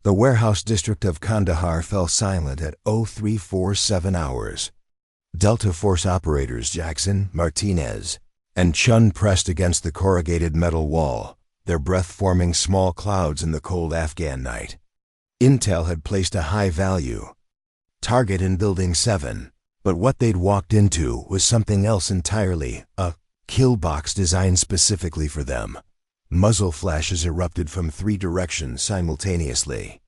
The warehouse district of Kandahar fell silent at 0347 hours. Delta Force operators Jackson, Martinez, and Chun pressed against the corrugated metal wall, their breath forming small clouds in the cold Afghan night. Intel had placed a high value target in Building 7, but what they'd walked into was something else entirely, a kill box designed specifically for them. Muzzle flashes erupted from 3 directions simultaneously.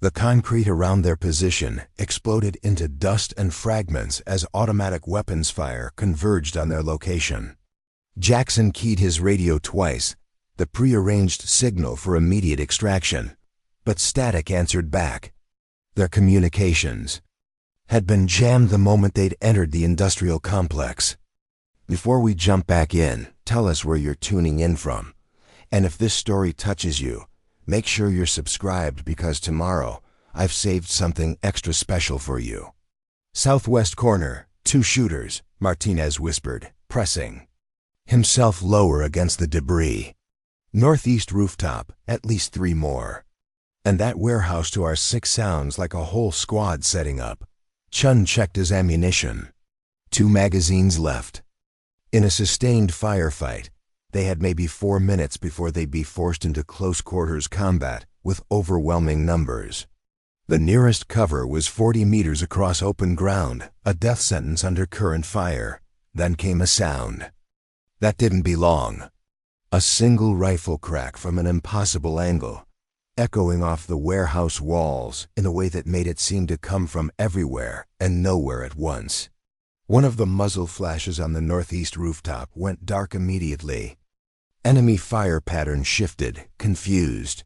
The concrete around their position exploded into dust and fragments as automatic weapons fire converged on their location. Jackson keyed his radio twice, the prearranged signal for immediate extraction, but static answered back. Their communications had been jammed the moment they'd entered the industrial complex. Before we jump back in, tell us where you're tuning in from. And if this story touches you, make sure you're subscribed because tomorrow I've saved something extra special for you. Southwest corner, 2 shooters, Martinez whispered, pressing himself lower against the debris. Northeast rooftop, at least 3 more. And that warehouse to our 6 sounds like a whole squad setting up. Chun checked his ammunition. 2 magazines left. In a sustained firefight, they had maybe 4 minutes before they'd be forced into close-quarters combat with overwhelming numbers. The nearest cover was 40 meters across open ground, a death sentence under current fire. Then came a sound. That didn't be long. A single rifle crack from an impossible angle, echoing off the warehouse walls in a way that made it seem to come from everywhere and nowhere at once. One of the muzzle flashes on the northeast rooftop went dark immediately. Enemy fire pattern shifted, confused.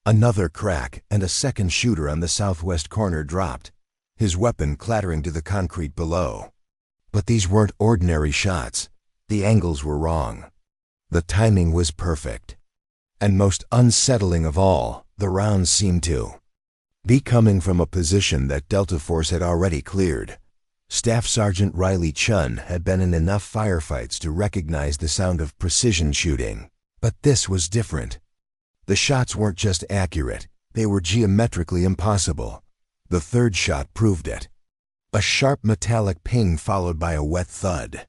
Another crack, and a second shooter on the southwest corner dropped, his weapon clattering to the concrete below. But these weren't ordinary shots. The angles were wrong. The timing was perfect. And most unsettling of all, the rounds seemed to be coming from a position that Delta Force had already cleared. Staff Sergeant Riley Chun had been in enough firefights to recognize the sound of precision shooting. But this was different. The shots weren't just accurate, they were geometrically impossible. The third shot proved it. A sharp metallic ping followed by a wet thud.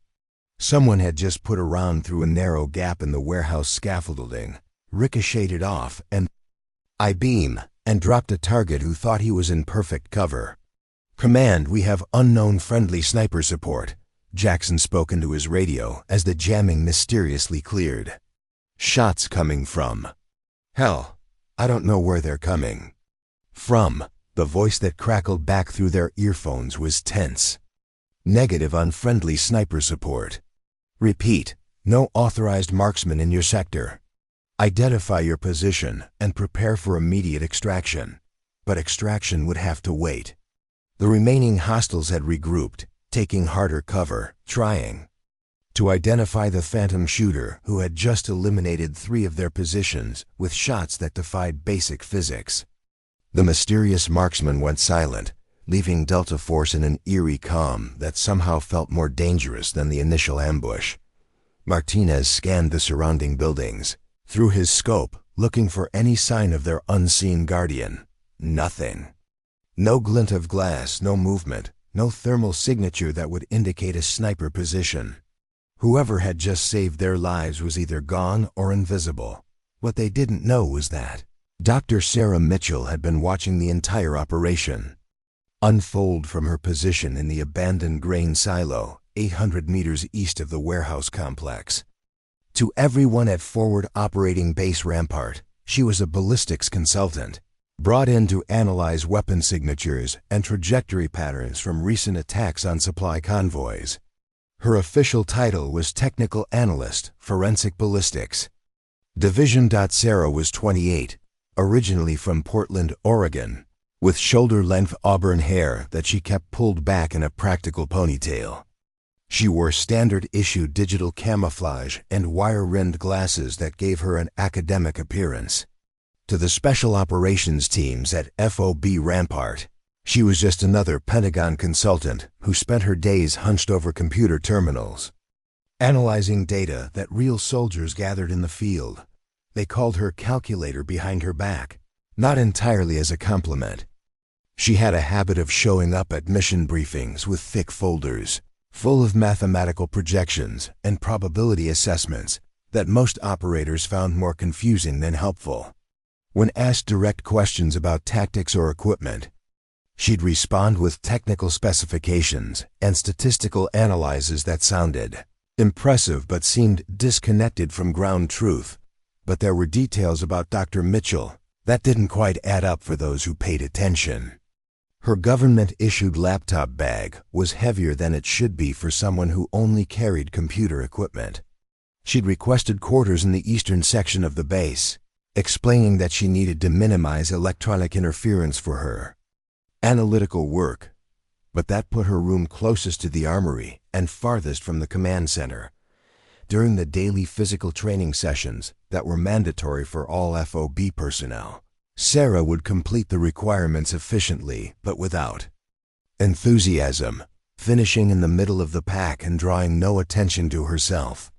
Someone had just put a round through a narrow gap in the warehouse scaffolding, ricocheted off, and I-beam, and dropped a target who thought he was in perfect cover. "Command, we have unknown friendly sniper support," Jackson spoke into his radio as the jamming mysteriously cleared. "Shots coming from hell, I don't know where they're coming from." The voice that crackled back through their earphones was tense. "Negative on friendly sniper support. Repeat, no authorized marksman in your sector. Identify your position and prepare for immediate extraction." But extraction would have to wait. The remaining hostiles had regrouped, taking harder cover, trying to identify the phantom shooter who had just eliminated 3 of their positions with shots that defied basic physics. The mysterious marksman went silent, leaving Delta Force in an eerie calm that somehow felt more dangerous than the initial ambush. Martinez scanned the surrounding buildings, through his scope, looking for any sign of their unseen guardian. Nothing. No glint of glass, no movement, no thermal signature that would indicate a sniper position. Whoever had just saved their lives was either gone or invisible. What they didn't know was that Dr. Sarah Mitchell had been watching the entire operation unfold from her position in the abandoned grain silo, 800 meters east of the warehouse complex. To everyone at Forward Operating Base Rampart, she was a ballistics consultant, brought in to analyze weapon signatures and trajectory patterns from recent attacks on supply convoys. Her official title was Technical Analyst, Forensic Ballistics. Division. Sarah was 28, originally from Portland, Oregon, with shoulder-length auburn hair that she kept pulled back in a practical ponytail. She wore standard-issue digital camouflage and wire-rimmed glasses that gave her an academic appearance. To the special operations teams at FOB Rampart, she was just another Pentagon consultant who spent her days hunched over computer terminals, analyzing data that real soldiers gathered in the field. They called her calculator behind her back, not entirely as a compliment. She had a habit of showing up at mission briefings with thick folders, full of mathematical projections and probability assessments that most operators found more confusing than helpful. When asked direct questions about tactics or equipment, she'd respond with technical specifications and statistical analyses that sounded impressive but seemed disconnected from ground truth. But there were details about Dr. Mitchell that didn't quite add up for those who paid attention. Her government-issued laptop bag was heavier than it should be for someone who only carried computer equipment. She'd requested quarters in the eastern section of the base, explaining that she needed to minimize electronic interference for her analytical work, but that put her room closest to the armory and farthest from the command center. During the daily physical training sessions that were mandatory for all FOB personnel, Sarah would complete the requirements efficiently but without enthusiasm, finishing in the middle of the pack and drawing no attention to herself.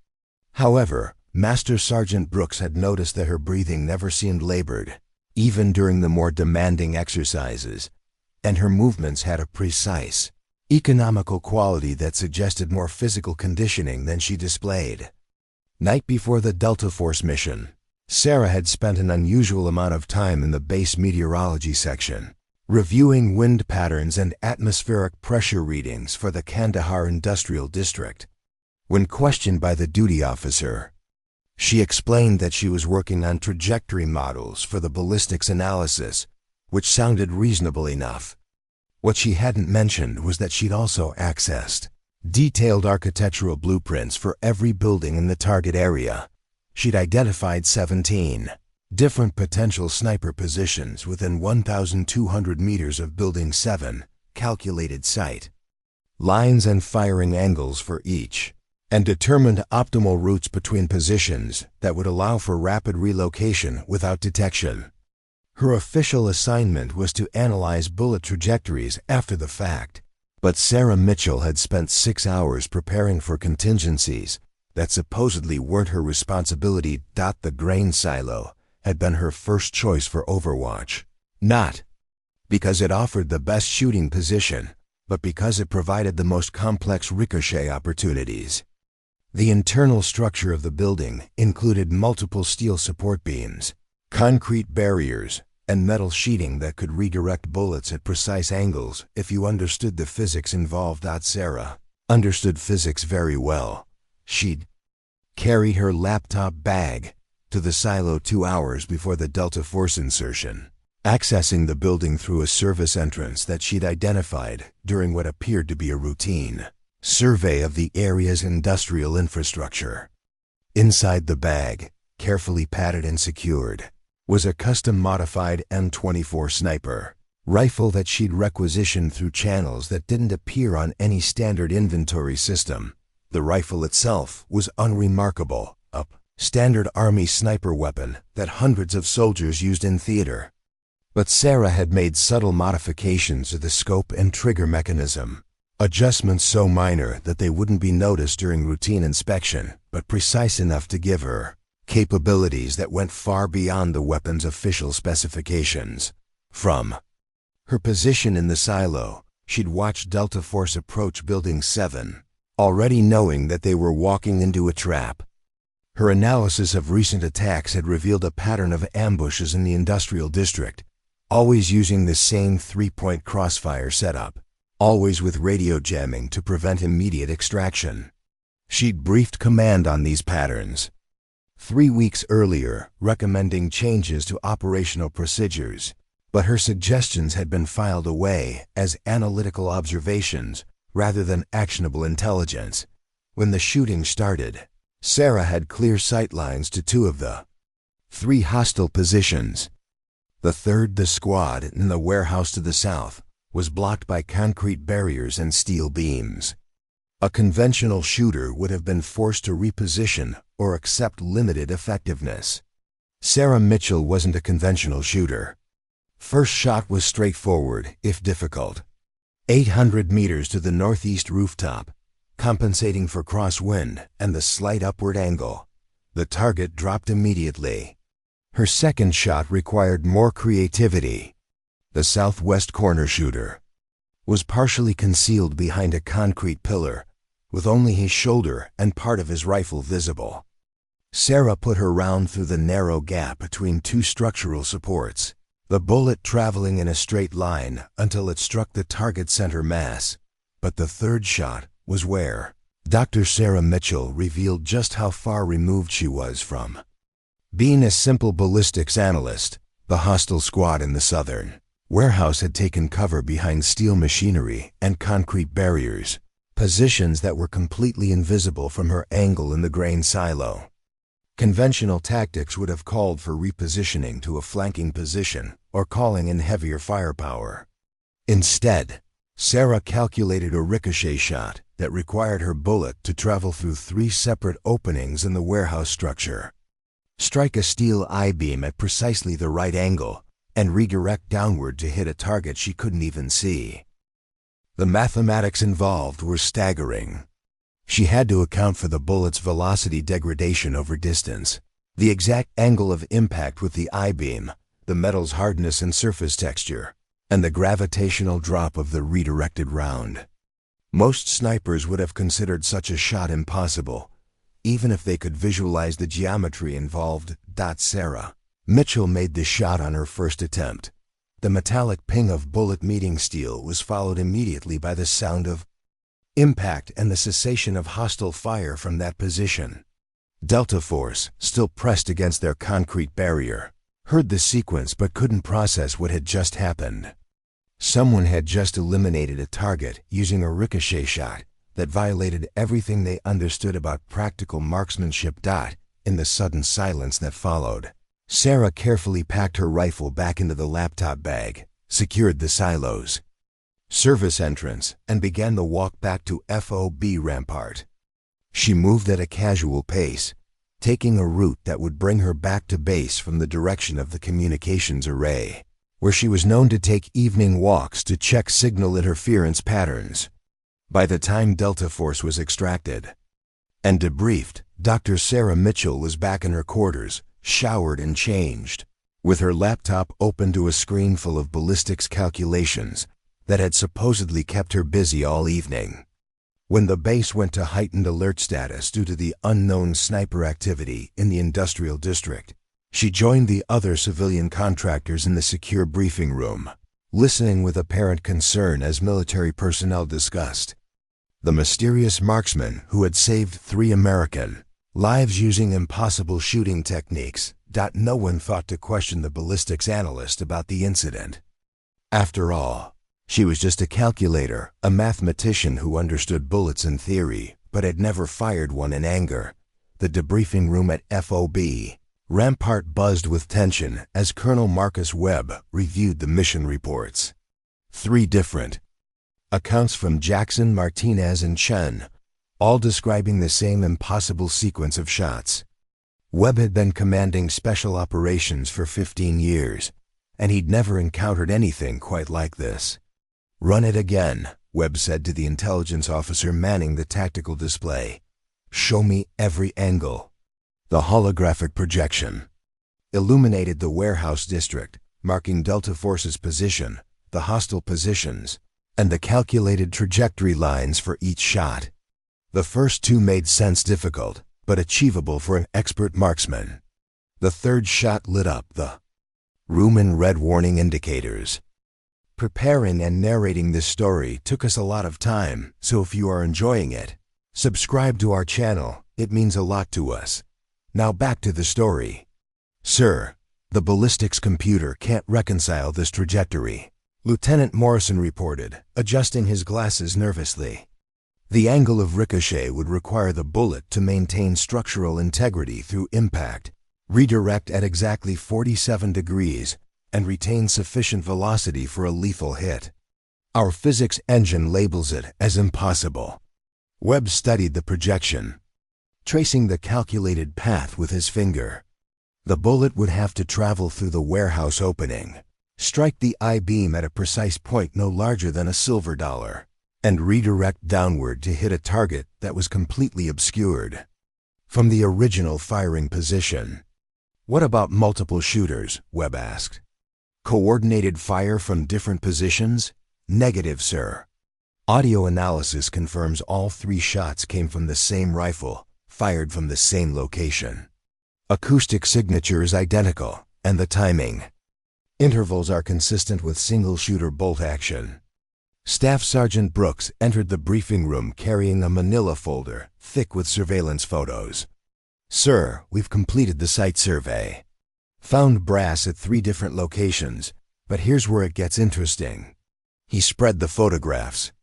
However, Master Sergeant Brooks had noticed that her breathing never seemed labored, even during the more demanding exercises, and her movements had a precise, economical quality that suggested more physical conditioning than she displayed. Night before the Delta Force mission, Sarah had spent an unusual amount of time in the base meteorology section, reviewing wind patterns and atmospheric pressure readings for the Kandahar Industrial District. When questioned by the duty officer, she explained that she was working on trajectory models for the ballistics analysis, which sounded reasonable enough. What she hadn't mentioned was that she'd also accessed detailed architectural blueprints for every building in the target area. She'd identified 17 different potential sniper positions within 1,200 meters of Building 7, calculated sight lines and firing angles for each, and determined optimal routes between positions that would allow for rapid relocation without detection. Her official assignment was to analyze bullet trajectories after the fact, but Sarah Mitchell had spent 6 hours preparing for contingencies that supposedly weren't her responsibility. The grain silo had been her first choice for Overwatch, not because it offered the best shooting position, but because it provided the most complex ricochet opportunities. The internal structure of the building included multiple steel support beams, concrete barriers, and metal sheeting that could redirect bullets at precise angles if you understood the physics involved. Sarah understood physics very well. She'd carry her laptop bag to the silo 2 hours before the Delta Force insertion, accessing the building through a service entrance that she'd identified during what appeared to be a routine survey of the area's industrial infrastructure. Inside the bag, carefully padded and secured, was a custom-modified M24 sniper rifle that she'd requisitioned through channels that didn't appear on any standard inventory system. The rifle itself was unremarkable, a standard Army sniper weapon that hundreds of soldiers used in theater. But Sarah had made subtle modifications to the scope and trigger mechanism, adjustments so minor that they wouldn't be noticed during routine inspection, but precise enough to give her capabilities that went far beyond the weapon's official specifications. From her position in the silo, she'd watched Delta Force approach Building 7, already knowing that they were walking into a trap. Her analysis of recent attacks had revealed a pattern of ambushes in the industrial district, always using the same 3-point crossfire setup, always with radio jamming to prevent immediate extraction. She'd briefed command on these patterns 3 weeks earlier, recommending changes to operational procedures, but her suggestions had been filed away as analytical observations rather than actionable intelligence. When the shooting started, Sarah had clear sight lines to 2 of the 3 hostile positions. The third, the squad in the warehouse to the south, was blocked by concrete barriers and steel beams. A conventional shooter would have been forced to reposition or accept limited effectiveness. Sarah Mitchell wasn't a conventional shooter. First shot was straightforward, if difficult. 800 meters to the northeast rooftop, compensating for crosswind and the slight upward angle. The target dropped immediately. Her second shot required more creativity. The southwest corner shooter was partially concealed behind a concrete pillar, with only his shoulder and part of his rifle visible. Sarah put her round through the narrow gap between two structural supports, the bullet traveling in a straight line until it struck the target center mass. But the third shot was where Dr. Sarah Mitchell revealed just how far removed she was from being a simple ballistics analyst. The hostile squad in the southern warehouse had taken cover behind steel machinery and concrete barriers, positions that were completely invisible from her angle in the grain silo. Conventional tactics would have called for repositioning to a flanking position or calling in heavier firepower. Instead, Sarah calculated a ricochet shot that required her bullet to travel through 3 separate openings in the warehouse structure, strike a steel I-beam at precisely the right angle, and redirect downward to hit a target she couldn't even see. The mathematics involved were staggering. She had to account for the bullet's velocity degradation over distance, the exact angle of impact with the I-beam, the metal's hardness and surface texture, and the gravitational drop of the redirected round. Most snipers would have considered such a shot impossible, even if they could visualize the geometry involved. Sarah Mitchell made the shot on her first attempt. The metallic ping of bullet meeting steel was followed immediately by the sound of impact and the cessation of hostile fire from that position. Delta Force, still pressed against their concrete barrier, heard the sequence but couldn't process what had just happened. Someone had just eliminated a target using a ricochet shot that violated everything they understood about practical marksmanship. In the sudden silence that followed, Sarah carefully packed her rifle back into the laptop bag, secured the silos, service entrance, and began the walk back to FOB Rampart. She moved at a casual pace, taking a route that would bring her back to base from the direction of the communications array, where she was known to take evening walks to check signal interference patterns. By the time Delta Force was extracted and debriefed, Dr. Sarah Mitchell was back in her quarters, showered and changed, with her laptop open to a screen full of ballistics calculations that had supposedly kept her busy all evening. When the base went to heightened alert status due to the unknown sniper activity in the industrial district, she joined the other civilian contractors in the secure briefing room, listening with apparent concern as military personnel discussed the mysterious marksman who had saved 3 American lives using impossible shooting techniques. No one thought to question the ballistics analyst about the incident. After all, she was just a calculator, a mathematician who understood bullets in theory, but had never fired one in anger. The debriefing room at FOB Rampart buzzed with tension as Colonel Marcus Webb reviewed the mission reports. 3 different accounts from Jackson, Martinez, and Chen, all describing the same impossible sequence of shots. Webb had been commanding special operations for 15 years, and he'd never encountered anything quite like this. "Run it again," Webb said to the intelligence officer manning the tactical display. "Show me every angle." The holographic projection illuminated the warehouse district, marking Delta Force's position, the hostile positions, and the calculated trajectory lines for each shot. The first 2 made sense difficult, but achievable for an expert marksman. The third shot lit up the room in red warning indicators. Preparing and narrating this story took us a lot of time, so if you are enjoying it, subscribe to our channel. It means a lot to us. Now back to the story. "Sir, the ballistics computer can't reconcile this trajectory," Lieutenant Morrison reported, adjusting his glasses nervously. "The angle of ricochet would require the bullet to maintain structural integrity through impact, redirect at exactly 47 degrees, and retain sufficient velocity for a lethal hit. Our physics engine labels it as impossible." Webb studied the projection, tracing the calculated path with his finger. The bullet would have to travel through the warehouse opening, strike the I-beam at a precise point no larger than a silver dollar, and redirect downward to hit a target that was completely obscured from the original firing position. What about multiple shooters? Webb asked. Coordinated fire from different positions? Negative, sir. Audio analysis confirms all 3 shots came from the same rifle, fired from the same location. Acoustic signature is identical, and the timing. Intervals are consistent with single-shooter bolt action. Staff Sergeant Brooks entered the briefing room carrying a manila folder, thick with surveillance photos. Sir, we've completed the site survey. Found brass at 3 different locations, but here's where it gets interesting. He spread the photographs.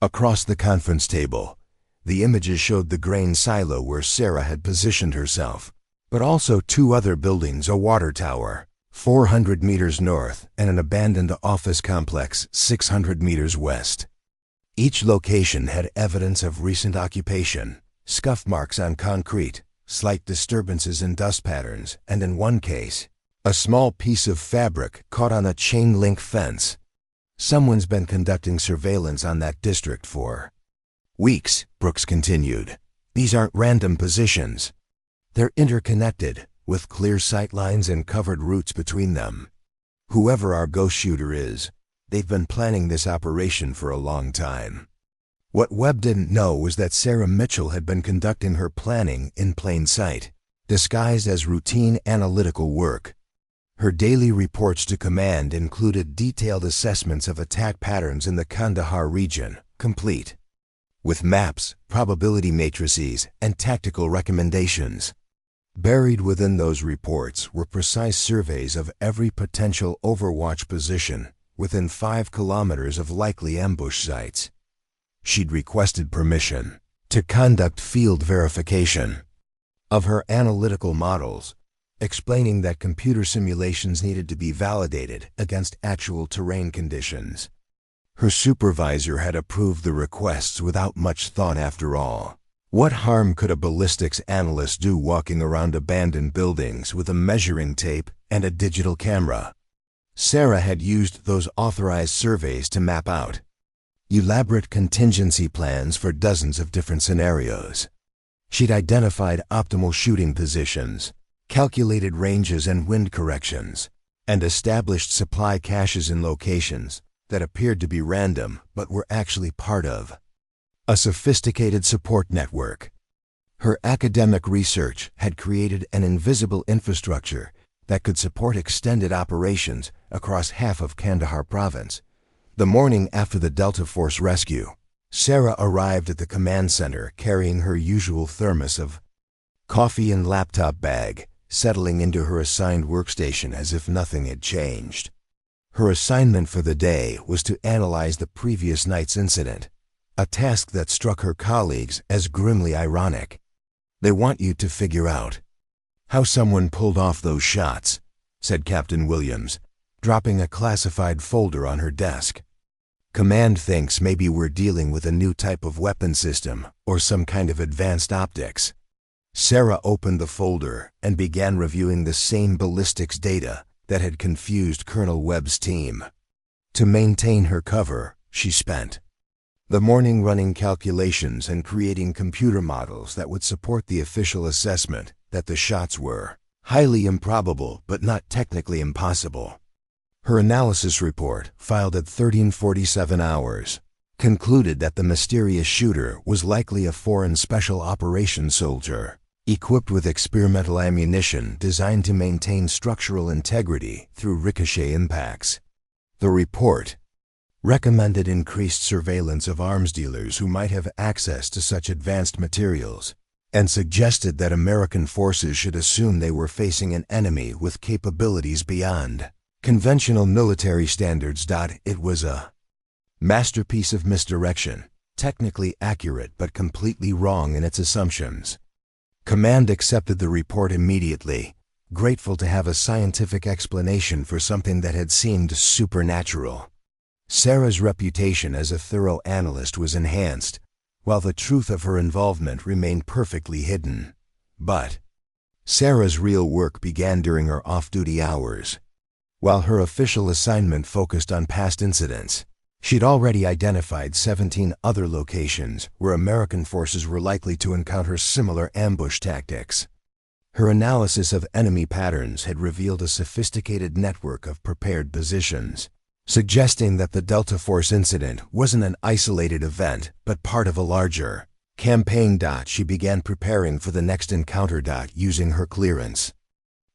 Across the conference table, the images showed the grain silo where Sarah had positioned herself, but also 2 other buildings, a water tower, 400 meters north, and an abandoned office complex 600 meters west. Each location had evidence of recent occupation, scuff marks on concrete, slight disturbances in dust patterns, and in one case, a small piece of fabric caught on a chain-link fence. Someone's been conducting surveillance on that district for weeks, Brooks continued. These aren't random positions. They're interconnected, with clear sight lines and covered routes between them. Whoever our ghost shooter is, they've been planning this operation for a long time. What Webb didn't know was that Sarah Mitchell had been conducting her planning in plain sight, disguised as routine analytical work. Her daily reports to command included detailed assessments of attack patterns in the Kandahar region, complete with maps, probability matrices, and tactical recommendations. Buried within those reports were precise surveys of every potential overwatch position within 5 kilometers of likely ambush sites. She'd requested permission to conduct field verification of her analytical models, explaining that computer simulations needed to be validated against actual terrain conditions. Her supervisor had approved the requests without much thought after all. What harm could a ballistics analyst do walking around abandoned buildings with a measuring tape and a digital camera? Sarah had used those authorized surveys to map out elaborate contingency plans for dozens of different scenarios. She'd identified optimal shooting positions, calculated ranges and wind corrections, and established supply caches in locations that appeared to be random but were actually part of a sophisticated support network. Her academic research had created an invisible infrastructure that could support extended operations across half of Kandahar province. The morning after the Delta Force rescue, Sarah arrived at the command center carrying her usual thermos of coffee and laptop bag, settling into her assigned workstation as if nothing had changed. Her assignment for the day was to analyze the previous night's incident, a task that struck her colleagues as grimly ironic. They want you to figure out how someone pulled off those shots, said Captain Williams, dropping a classified folder on her desk. Command thinks maybe we're dealing with a new type of weapon system or some kind of advanced optics. Sarah opened the folder and began reviewing the same ballistics data that had confused Colonel Webb's team. To maintain her cover, she spent the morning running calculations and creating computer models that would support the official assessment that the shots were highly improbable but not technically impossible. Her analysis report, filed at 1347 hours, concluded that the mysterious shooter was likely a foreign special operations soldier, equipped with experimental ammunition designed to maintain structural integrity through ricochet impacts. The report recommended increased surveillance of arms dealers who might have access to such advanced materials, and suggested that American forces should assume they were facing an enemy with capabilities beyond conventional military standards. It was a masterpiece of misdirection, technically accurate but completely wrong in its assumptions. Command accepted the report immediately, grateful to have a scientific explanation for something that had seemed supernatural. Sarah's reputation as a thorough analyst was enhanced, while the truth of her involvement remained perfectly hidden. But Sarah's real work began during her off-duty hours. While her official assignment focused on past incidents, she'd already identified 17 other locations where American forces were likely to encounter similar ambush tactics. Her analysis of enemy patterns had revealed a sophisticated network of prepared positions, suggesting that the Delta Force incident wasn't an isolated event, but part of a larger campaign. She began preparing for the next encounter. Using her clearance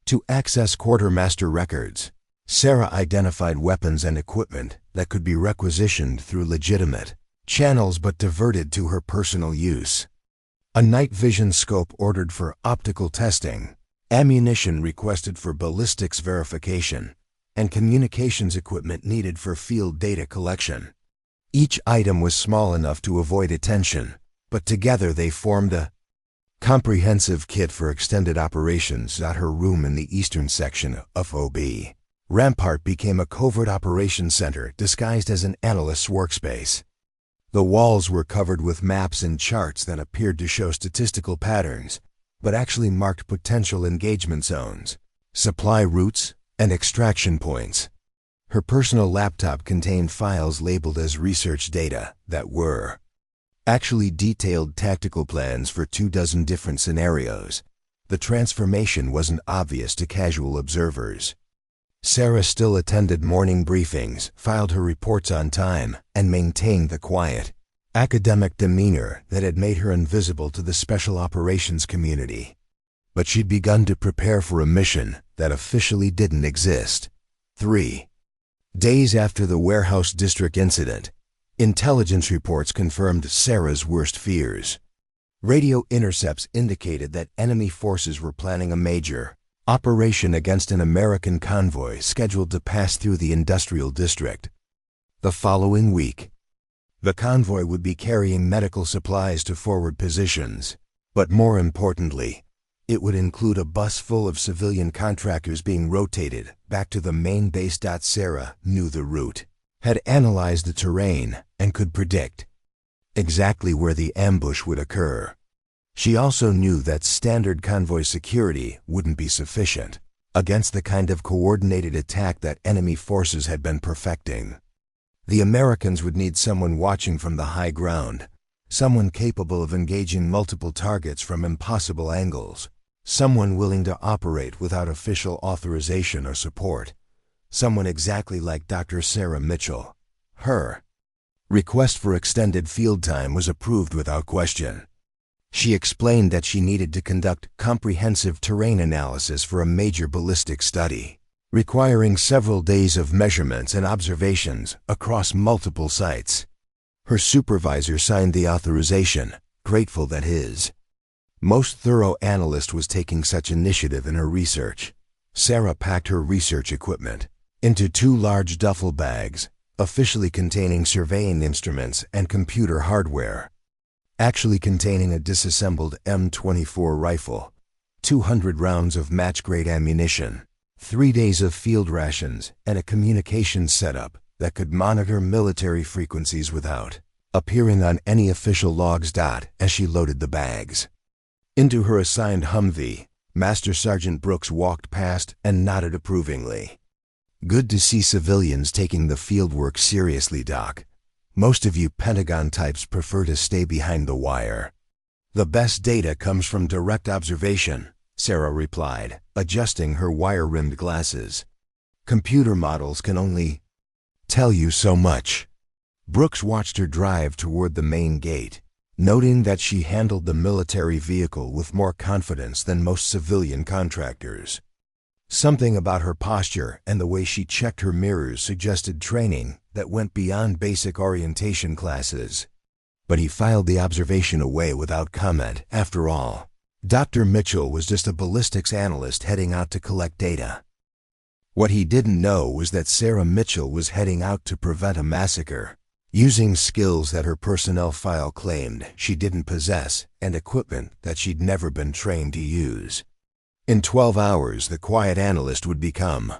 to access quartermaster records, Sarah identified weapons and equipment that could be requisitioned through legitimate channels but diverted to her personal use. A night vision scope ordered for optical testing, ammunition requested for ballistics verification, and communications equipment needed for field data collection. Each item was small enough to avoid attention, but together they formed a comprehensive kit for extended operations. Her room in the eastern section of OB Rampart became a covert operations center disguised as an analyst's workspace. The walls were covered with maps and charts that appeared to show statistical patterns, but actually marked potential engagement zones, supply routes, and extraction points. Her personal laptop contained files labeled as research data that were actually detailed tactical plans for 24 different scenarios. The transformation wasn't obvious to casual observers. Sarah still attended morning briefings, filed her reports on time, and maintained the quiet, academic demeanor that had made her invisible to the special operations community. But she'd begun to prepare for a mission that officially didn't exist. 3 days after the warehouse district incident, intelligence reports confirmed Sarah's worst fears. Radio intercepts indicated that enemy forces were planning a major operation against an American convoy scheduled to pass through the industrial district. The following week, the convoy would be carrying medical supplies to forward positions, but more importantly, it would include a bus full of civilian contractors being rotated back to the main base. Sarah knew the route, had analyzed the terrain, and could predict exactly where the ambush would occur. She also knew that standard convoy security wouldn't be sufficient against the kind of coordinated attack that enemy forces had been perfecting. The Americans would need someone watching from the high ground, someone capable of engaging multiple targets from impossible angles, someone willing to operate without official authorization or support, someone exactly like Dr. Sarah Mitchell. Her request for extended field time was approved without question. She explained that she needed to conduct comprehensive terrain analysis for a major ballistic study, requiring several days of measurements and observations across multiple sites. Her supervisor signed the authorization, grateful that his most thorough analyst was taking such initiative in her research. Sarah packed her research equipment into 2 large duffel bags, officially containing surveying instruments and computer hardware, actually containing a disassembled M24 rifle, 200 rounds of match-grade ammunition, 3 days of field rations, and a communications setup that could monitor military frequencies without appearing on any official logs. As she loaded the bags into her assigned Humvee, Master Sergeant Brooks walked past and nodded approvingly. "Good to see civilians taking the fieldwork seriously, Doc. Most of you Pentagon types prefer to stay behind the wire." "The best data comes from direct observation," Sarah replied, adjusting her wire-rimmed glasses. "Computer models can only tell you so much." Brooks watched her drive toward the main gate, noting that she handled the military vehicle with more confidence than most civilian contractors. Something about her posture and the way she checked her mirrors suggested training that went beyond basic orientation classes. But he filed the observation away without comment. After all, Dr. Mitchell was just a ballistics analyst heading out to collect data. What he didn't know was that Sarah Mitchell was heading out to prevent a massacre, using skills that her personnel file claimed she didn't possess and equipment that she'd never been trained to use. In 12 hours, the quiet analyst would become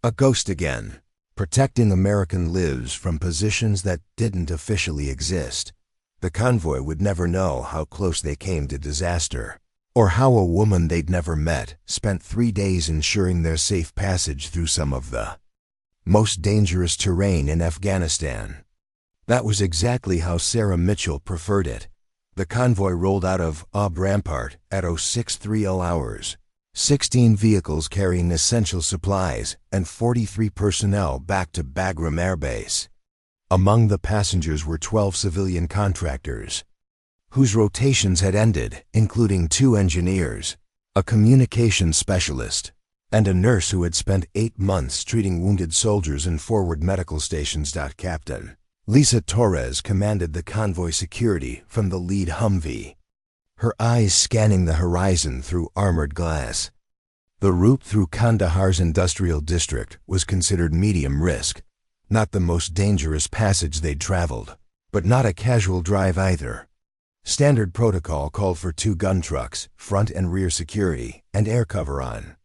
a ghost again, protecting American lives from positions that didn't officially exist. The convoy would never know how close they came to disaster, or how a woman they'd never met spent 3 days ensuring their safe passage through some of the most dangerous terrain in Afghanistan. That was exactly how Sarah Mitchell preferred it. The convoy rolled out of OB Rampart at 0630 hours, 16 vehicles carrying essential supplies, and 43 personnel back to Bagram Air Base. Among the passengers were 12 civilian contractors, whose rotations had ended, including 2 engineers, a communications specialist, and a nurse who had spent 8 months treating wounded soldiers in forward medical stations. Captain Lisa Torres commanded the convoy security from the lead Humvee, her eyes scanning the horizon through armored glass. The route through Kandahar's industrial district was considered medium risk, not the most dangerous passage they'd traveled, but not a casual drive either. Standard protocol called for 2 gun trucks, front and rear security, and air cover on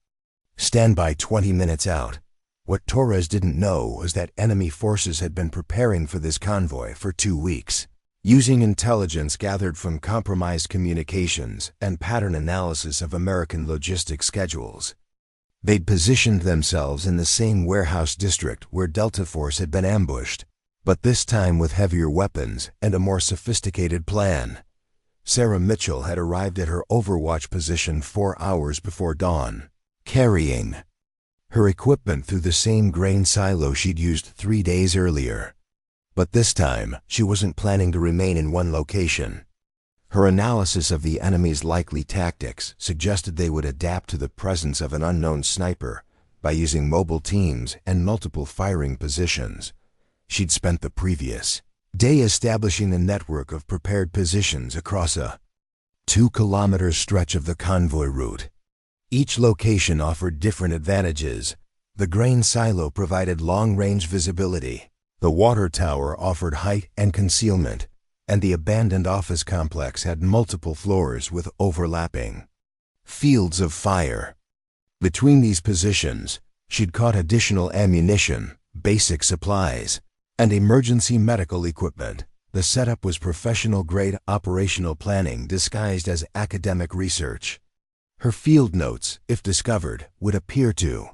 standby 20 minutes out. What Torres didn't know was that enemy forces had been preparing for this convoy for 2 weeks, using intelligence gathered from compromised communications and pattern analysis of American logistics schedules. They'd positioned themselves in the same warehouse district where Delta Force had been ambushed, but this time with heavier weapons and a more sophisticated plan. Sarah Mitchell had arrived at her overwatch position 4 hours before dawn, carrying her equipment through the same grain silo she'd used 3 days earlier. But this time, she wasn't planning to remain in one location. Her analysis of the enemy's likely tactics suggested they would adapt to the presence of an unknown sniper by using mobile teams and multiple firing positions. She'd spent the previous day establishing a network of prepared positions across a 2-kilometer stretch of the convoy route. Each location offered different advantages. The grain silo provided long-range visibility, the water tower offered height and concealment, and the abandoned office complex had multiple floors with overlapping fields of fire. Between these positions, she'd caught additional ammunition, basic supplies, and emergency medical equipment. The setup was professional-grade operational planning disguised as academic research. Her field notes, if discovered, would appear to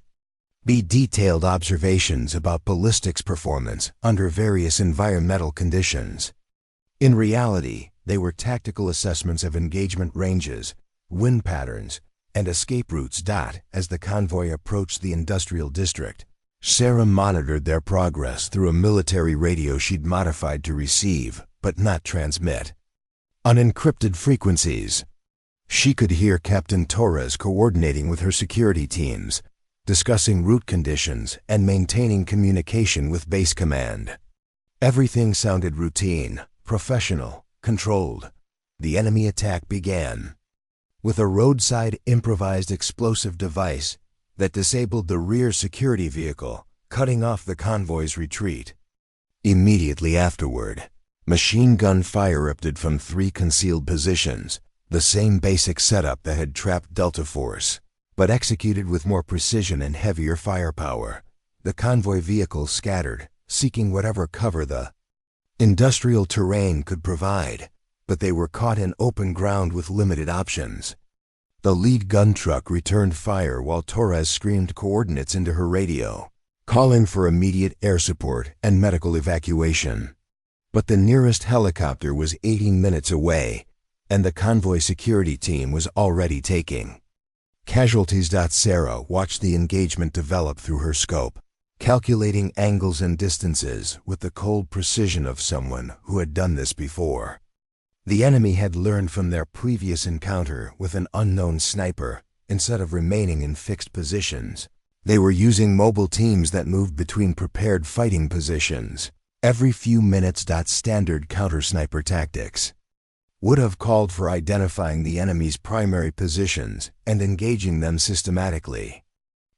be detailed observations about ballistics performance under various environmental conditions. In reality, they were tactical assessments of engagement ranges, wind patterns, and escape routes. As the convoy approached the industrial district, Sarah monitored their progress through a military radio she'd modified to receive, but not transmit, on encrypted frequencies. She could hear Captain Torres coordinating with her security teams, discussing route conditions and maintaining communication with base command. Everything sounded routine, professional, controlled. The enemy attack began with a roadside improvised explosive device that disabled the rear security vehicle, cutting off the convoy's retreat. Immediately afterward, machine gun fire erupted from 3 concealed positions, the same basic setup that had trapped Delta Force, but executed with more precision and heavier firepower. The convoy vehicles scattered, seeking whatever cover the industrial terrain could provide, but they were caught in open ground with limited options. The lead gun truck returned fire while Torres screamed coordinates into her radio, calling for immediate air support and medical evacuation. But the nearest helicopter was 18 minutes away, and the convoy security team was already taking casualties. Sarah watched the engagement develop through her scope, calculating angles and distances with the cold precision of someone who had done this before. The enemy had learned from their previous encounter with an unknown sniper. Instead of remaining in fixed positions, they were using mobile teams that moved between prepared fighting positions every few minutes. Standard counter-sniper tactics would have called for identifying the enemy's primary positions and engaging them systematically.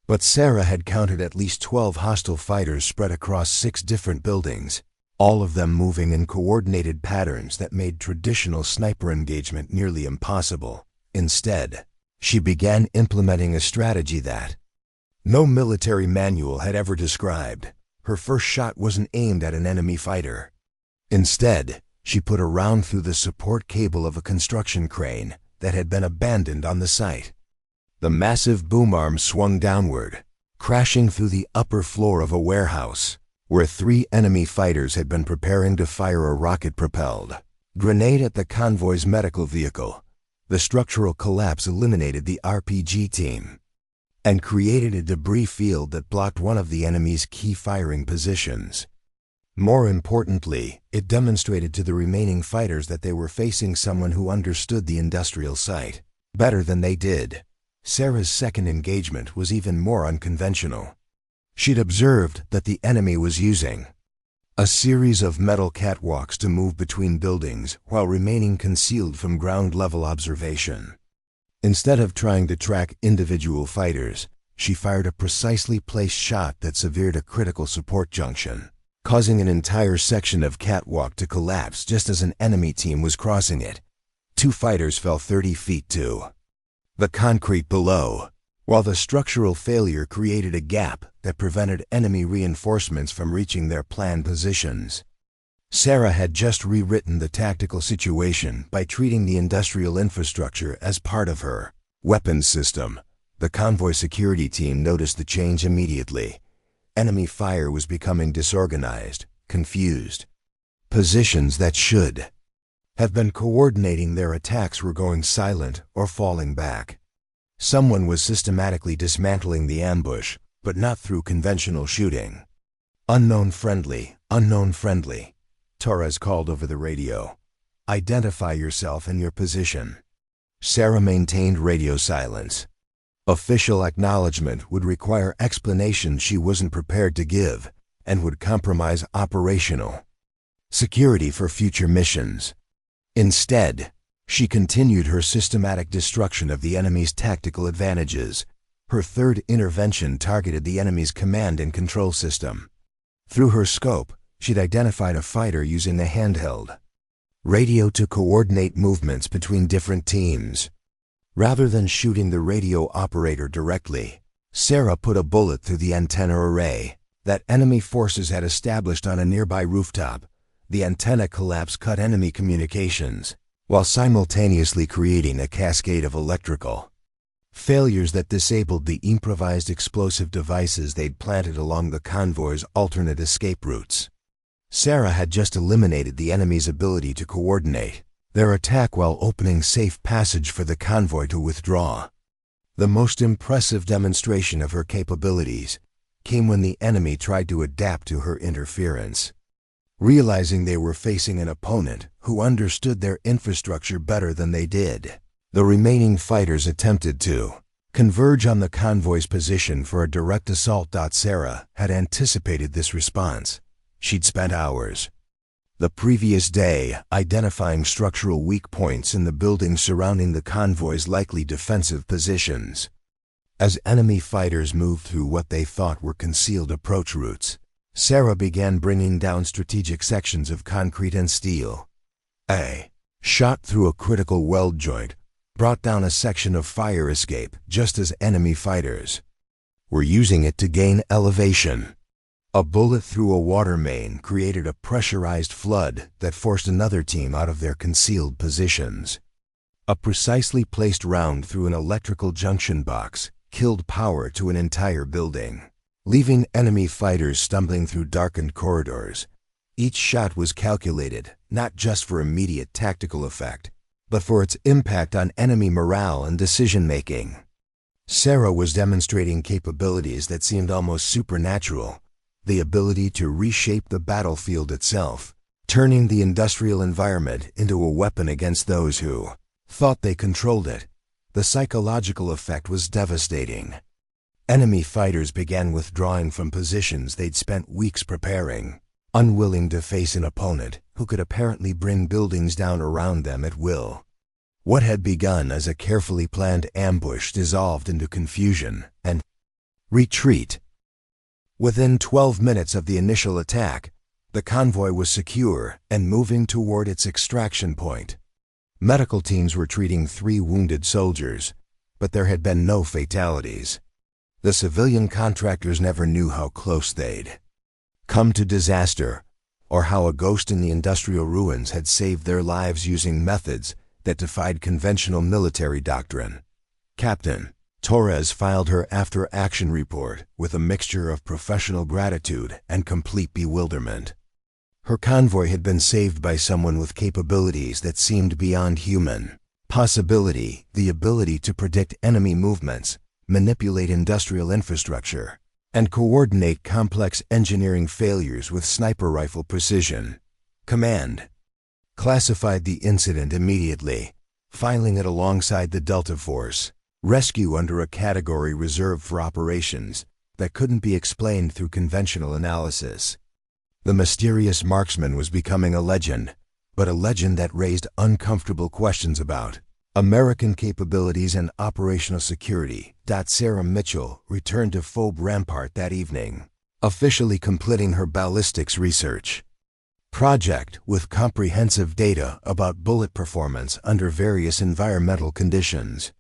But Sarah had counted at least 12 hostile fighters spread across 6 different buildings, all of them moving in coordinated patterns that made traditional sniper engagement nearly impossible. Instead, she began implementing a strategy that no military manual had ever described. Her first shot wasn't aimed at an enemy fighter. Instead, she put a round through the support cable of a construction crane that had been abandoned on the site. The massive boom arm swung downward, crashing through the upper floor of a warehouse, where 3 enemy fighters had been preparing to fire a rocket-propelled grenade at the convoy's medical vehicle. The structural collapse eliminated the RPG team and created a debris field that blocked one of the enemy's key firing positions. More importantly, it demonstrated to the remaining fighters that they were facing someone who understood the industrial site better than they did. Sarah's second engagement was even more unconventional. She'd observed that the enemy was using a series of metal catwalks to move between buildings while remaining concealed from ground-level observation. Instead of trying to track individual fighters, she fired a precisely placed shot that severed a critical support junction, causing an entire section of catwalk to collapse just as an enemy team was crossing it. 2 fighters fell 30 feet to the concrete below, while the structural failure created a gap that prevented enemy reinforcements from reaching their planned positions. Sarah had just rewritten the tactical situation by treating the industrial infrastructure as part of her weapons system. The convoy security team noticed the change immediately. Enemy fire was becoming disorganized, confused. Positions that should have been coordinating their attacks were going silent or falling back. Someone was systematically dismantling the ambush, but not through conventional shooting. Unknown friendly, Torres called over the radio. Identify yourself and your position. Sarah maintained radio silence. Official acknowledgement would require explanation she wasn't prepared to give and would compromise operational security for future missions. Instead, she continued her systematic destruction of the enemy's tactical advantages. Her third intervention targeted the enemy's command and control system. Through her scope, she'd identified a fighter using the handheld radio to coordinate movements between different teams. Rather than shooting the radio operator directly, Sarah put a bullet through the antenna array that enemy forces had established on a nearby rooftop. The antenna collapse cut enemy communications, while simultaneously creating a cascade of electrical failures that disabled the improvised explosive devices they'd planted along the convoy's alternate escape routes. Sarah had just eliminated the enemy's ability to coordinate their attack while opening safe passage for the convoy to withdraw. The most impressive demonstration of her capabilities came when the enemy tried to adapt to her interference. Realizing they were facing an opponent who understood their infrastructure better than they did, the remaining fighters attempted to converge on the convoy's position for a direct assault. Sarah had anticipated this response. She'd spent hours the previous day identifying structural weak points in the buildings surrounding the convoy's likely defensive positions. As enemy fighters moved through what they thought were concealed approach routes, Sarah began bringing down strategic sections of concrete and steel. A shot through a critical weld joint brought down a section of fire escape just as enemy fighters were using it to gain elevation. A bullet through a water main created a pressurized flood that forced another team out of their concealed positions. A precisely placed round through an electrical junction box killed power to an entire building, leaving enemy fighters stumbling through darkened corridors. Each shot was calculated not just for immediate tactical effect, but for its impact on enemy morale and decision-making. Sarah was demonstrating capabilities that seemed almost supernatural, the ability to reshape the battlefield itself, turning the industrial environment into a weapon against those who thought they controlled it. The psychological effect was devastating. Enemy fighters began withdrawing from positions they'd spent weeks preparing, unwilling to face an opponent who could apparently bring buildings down around them at will. What had begun as a carefully planned ambush dissolved into confusion and retreat. Within 12 minutes of the initial attack, the convoy was secure and moving toward its extraction point. Medical teams were treating 3 wounded soldiers, but there had been no fatalities. The civilian contractors never knew how close they'd come to disaster, or how a ghost in the industrial ruins had saved their lives using methods that defied conventional military doctrine. Captain Torres filed her after-action report with a mixture of professional gratitude and complete bewilderment. Her convoy had been saved by someone with capabilities that seemed beyond human. Possibility, the ability to predict enemy movements, manipulate industrial infrastructure, and coordinate complex engineering failures with sniper rifle precision. Command classified the incident immediately, filing it alongside the Delta Force rescue under a category reserved for operations that couldn't be explained through conventional analysis. The mysterious marksman was becoming a legend, but a legend that raised uncomfortable questions about American capabilities and operational security. Sarah Mitchell returned to Phobe Rampart that evening, officially completing her ballistics research project with comprehensive data about bullet performance under various environmental conditions.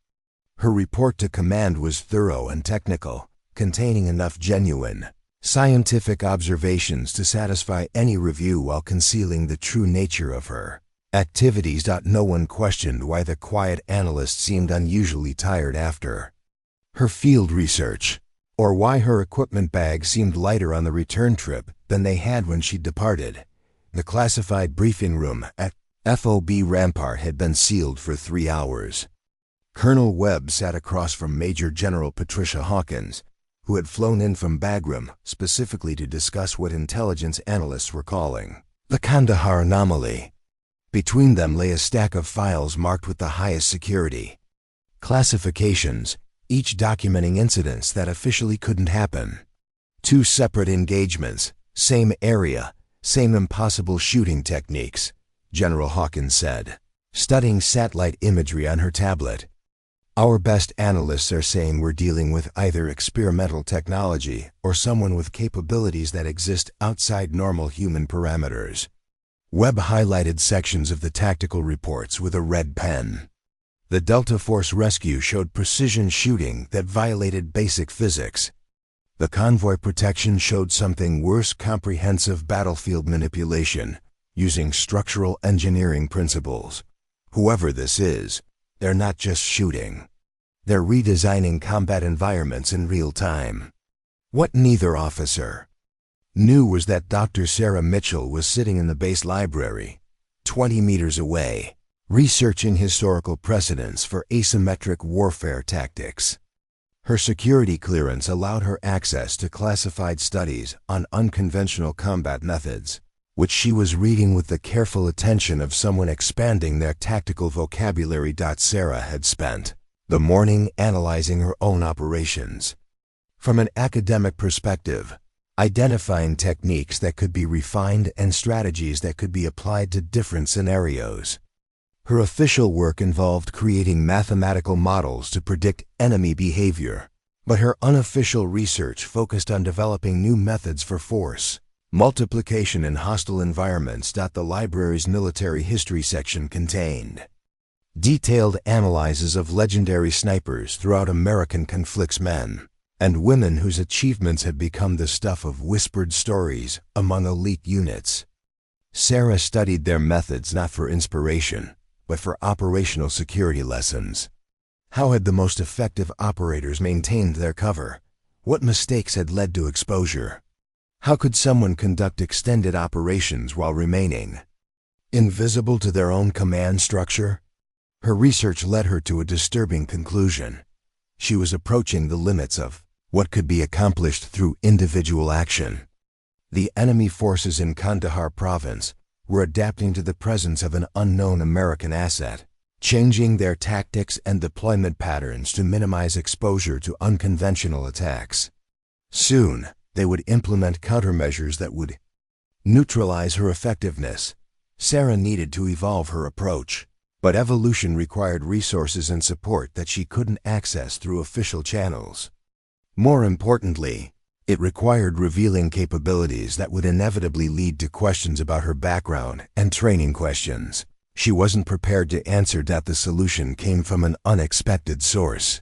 Her report to command was thorough and technical, containing enough genuine, scientific observations to satisfy any review while concealing the true nature of her activities. No one questioned why the quiet analyst seemed unusually tired after her field research, or why her equipment bag seemed lighter on the return trip than they had when she departed. The classified briefing room at FOB Rampart had been sealed for 3 hours. Colonel Webb sat across from Major General Patricia Hawkins, who had flown in from Bagram specifically to discuss what intelligence analysts were calling the Kandahar anomaly. Between them lay a stack of files marked with the highest security classifications, each documenting incidents that officially couldn't happen. 2 separate engagements, same area, same impossible shooting techniques, General Hawkins said, studying satellite imagery on her tablet. Our best analysts are saying we're dealing with either experimental technology or someone with capabilities that exist outside normal human parameters. Webb highlighted sections of the tactical reports with a red pen. The Delta Force rescue showed precision shooting that violated basic physics. The convoy protection showed something worse: comprehensive battlefield manipulation, using structural engineering principles. Whoever this is, they're not just shooting. They're redesigning combat environments in real time. What neither officer knew was that Dr. Sarah Mitchell was sitting in the base library, 20 meters away, researching historical precedents for asymmetric warfare tactics. Her security clearance allowed her access to classified studies on unconventional combat methods, which she was reading with the careful attention of someone expanding their tactical vocabulary. Sarah had spent the morning analyzing her own operations from an academic perspective, identifying techniques that could be refined and strategies that could be applied to different scenarios. Her official work involved creating mathematical models to predict enemy behavior, but her unofficial research focused on developing new methods for force multiplication in hostile environments. The library's military history section contained detailed analyses of legendary snipers throughout American conflicts, men and women whose achievements had become the stuff of whispered stories among elite units. Sarah studied their methods not for inspiration, but for operational security lessons. How had the most effective operators maintained their cover? What mistakes had led to exposure? How could someone conduct extended operations while remaining invisible to their own command structure? Her research led her to a disturbing conclusion. She was approaching the limits of what could be accomplished through individual action. The enemy forces in Kandahar province were adapting to the presence of an unknown American asset, changing their tactics and deployment patterns to minimize exposure to unconventional attacks. Soon, they would implement countermeasures that would neutralize her effectiveness. Sarah needed to evolve her approach, but evolution required resources and support that she couldn't access through official channels. More importantly, it required revealing capabilities that would inevitably lead to questions about her background and training questions she wasn't prepared to answer. The solution came from an unexpected source.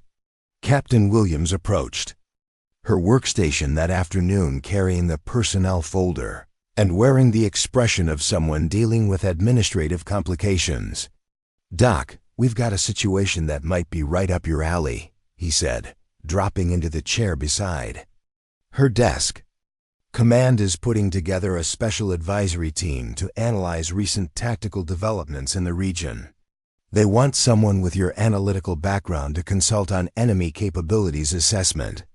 Captain Williams approached her workstation that afternoon carrying the personnel folder and wearing the expression of someone dealing with administrative complications. "Doc, we've got a situation that might be right up your alley," he said, dropping into the chair beside her desk. "Command is putting together a special advisory team to analyze recent tactical developments in the region. They want someone with your analytical background to consult on enemy capabilities assessment.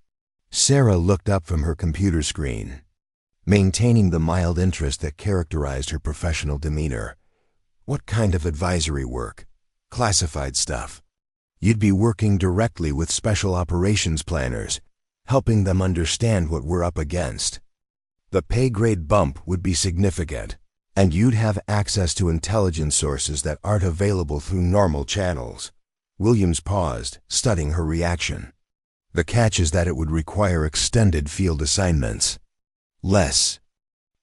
Sarah looked up from her computer screen, maintaining the mild interest that characterized her professional demeanor. What kind of advisory work? Classified stuff. You'd be working directly with special operations planners, helping them understand what we're up against. The pay grade bump would be significant, and you'd have access to intelligence sources that aren't available through normal channels. Williams paused, studying her reaction. The catch is that it would require extended field assignments. Less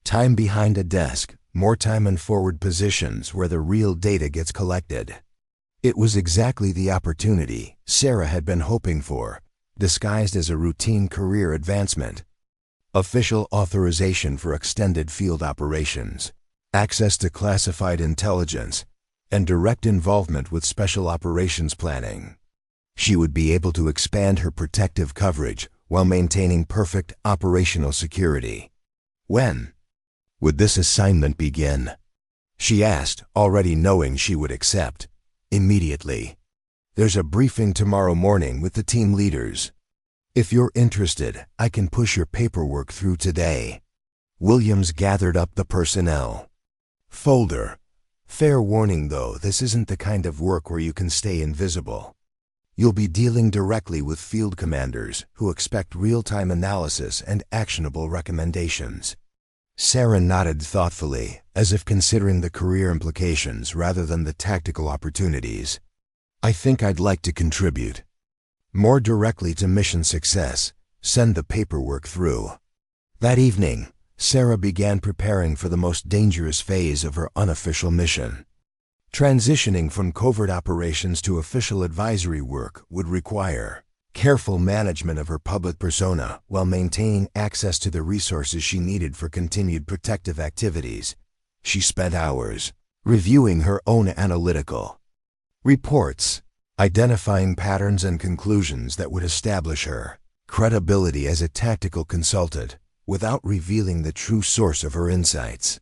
time behind a desk, more time in forward positions where the real data gets collected. It was exactly the opportunity Sarah had been hoping for, disguised as a routine career advancement. Official authorization for extended field operations, access to classified intelligence, and direct involvement with special operations planning. She would be able to expand her protective coverage while maintaining perfect operational security. When would this assignment begin? She asked, already knowing she would accept. Immediately. There's a briefing tomorrow morning with the team leaders. If you're interested, I can push your paperwork through today. Williams gathered up the personnel folder. Fair warning though, this isn't the kind of work where you can stay invisible. You'll be dealing directly with field commanders who expect real-time analysis and actionable recommendations. Sarah nodded thoughtfully, as if considering the career implications rather than the tactical opportunities. I think I'd like to contribute more directly to mission success. Send the paperwork through. That evening, Sarah began preparing for the most dangerous phase of her unofficial mission. Transitioning from covert operations to official advisory work would require careful management of her public persona while maintaining access to the resources she needed for continued protective activities. She spent hours reviewing her own analytical reports, identifying patterns and conclusions that would establish her credibility as a tactical consultant without revealing the true source of her insights.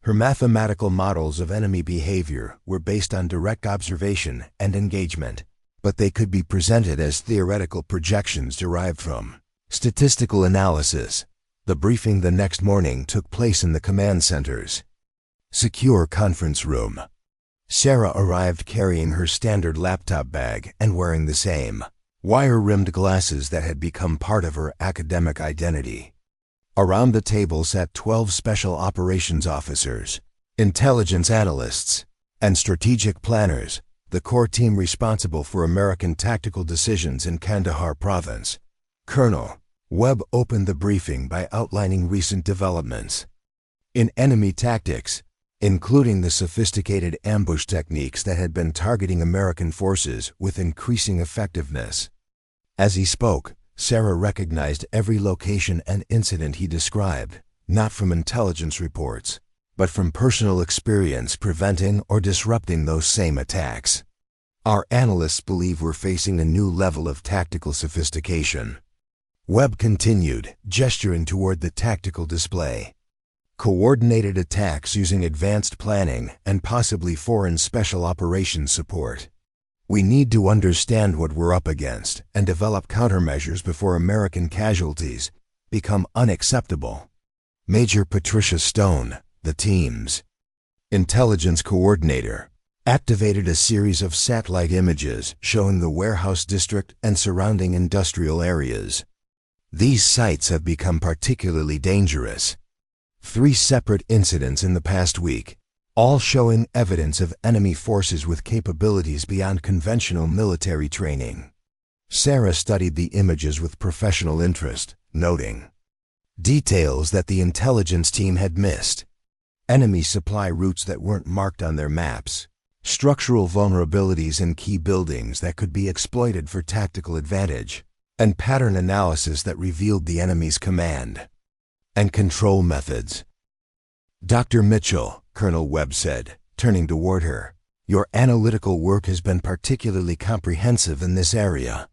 Her mathematical models of enemy behavior were based on direct observation and engagement, but they could be presented as theoretical projections derived from statistical analysis. The briefing the next morning took place in the command center's secure conference room. Sarah arrived carrying her standard laptop bag and wearing the same wire-rimmed glasses that had become part of her academic identity. Around the table sat 12 special operations officers, intelligence analysts, and strategic planners, the core team responsible for American tactical decisions in Kandahar province. Colonel Webb opened the briefing by outlining recent developments in enemy tactics, including the sophisticated ambush techniques that had been targeting American forces with increasing effectiveness. As he spoke, Sarah recognized every location and incident he described, not from intelligence reports, but from personal experience preventing or disrupting those same attacks. Our analysts believe we're facing a new level of tactical sophistication. Webb continued, gesturing toward the tactical display. Coordinated attacks using advanced planning and possibly foreign special operations support. We need to understand what we're up against and develop countermeasures before American casualties become unacceptable. Major Patricia Stone, the team's intelligence coordinator, activated a series of satellite images showing the warehouse district and surrounding industrial areas. These sites have become particularly dangerous. 3 separate incidents in the past week, all showing evidence of enemy forces with capabilities beyond conventional military training. Sarah studied the images with professional interest, noting details that the intelligence team had missed. Enemy supply routes that weren't marked on their maps, structural vulnerabilities in key buildings that could be exploited for tactical advantage, and pattern analysis that revealed the enemy's command and control methods. Dr. Mitchell, Colonel Webb said, turning toward her, your analytical work has been particularly comprehensive in this area.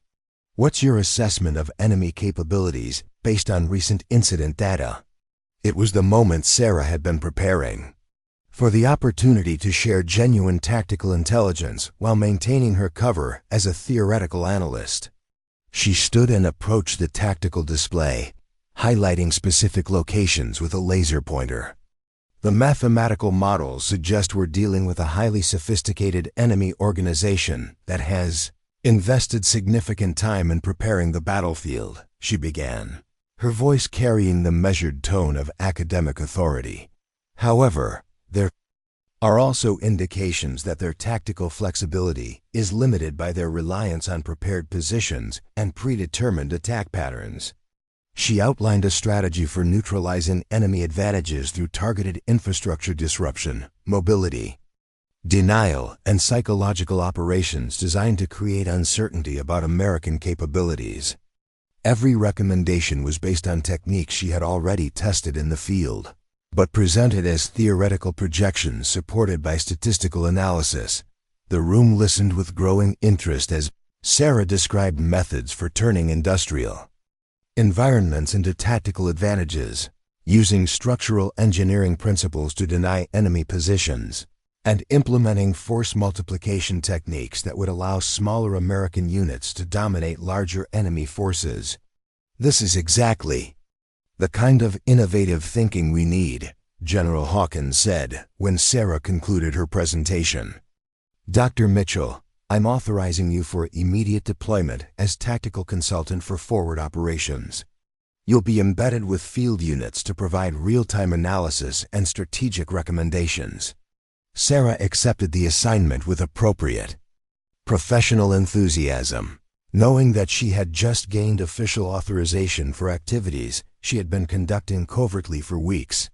What's your assessment of enemy capabilities based on recent incident data? It was the moment Sarah had been preparing. for the opportunity to share genuine tactical intelligence while maintaining her cover as a theoretical analyst. She stood and approached the tactical display, highlighting specific locations with a laser pointer. The mathematical models suggest we're dealing with a highly sophisticated enemy organization that has invested significant time in preparing the battlefield, she began, her voice carrying the measured tone of academic authority. However, there are also indications that their tactical flexibility is limited by their reliance on prepared positions and predetermined attack patterns. She outlined a strategy for neutralizing enemy advantages through targeted infrastructure disruption, mobility, denial, and psychological operations designed to create uncertainty about American capabilities. Every recommendation was based on techniques she had already tested in the field, but presented as theoretical projections supported by statistical analysis. The room listened with growing interest as Sarah described methods for turning industrial environments into tactical advantages, using structural engineering principles to deny enemy positions, and implementing force multiplication techniques that would allow smaller American units to dominate larger enemy forces. This is exactly the kind of innovative thinking we need, General Hawkins said when Sarah concluded her presentation. Dr. Mitchell, I'm authorizing you for immediate deployment as tactical consultant for forward operations. You'll be embedded with field units to provide real-time analysis and strategic recommendations. Sarah accepted the assignment with appropriate professional enthusiasm, knowing that she had just gained official authorization for activities she had been conducting covertly for weeks.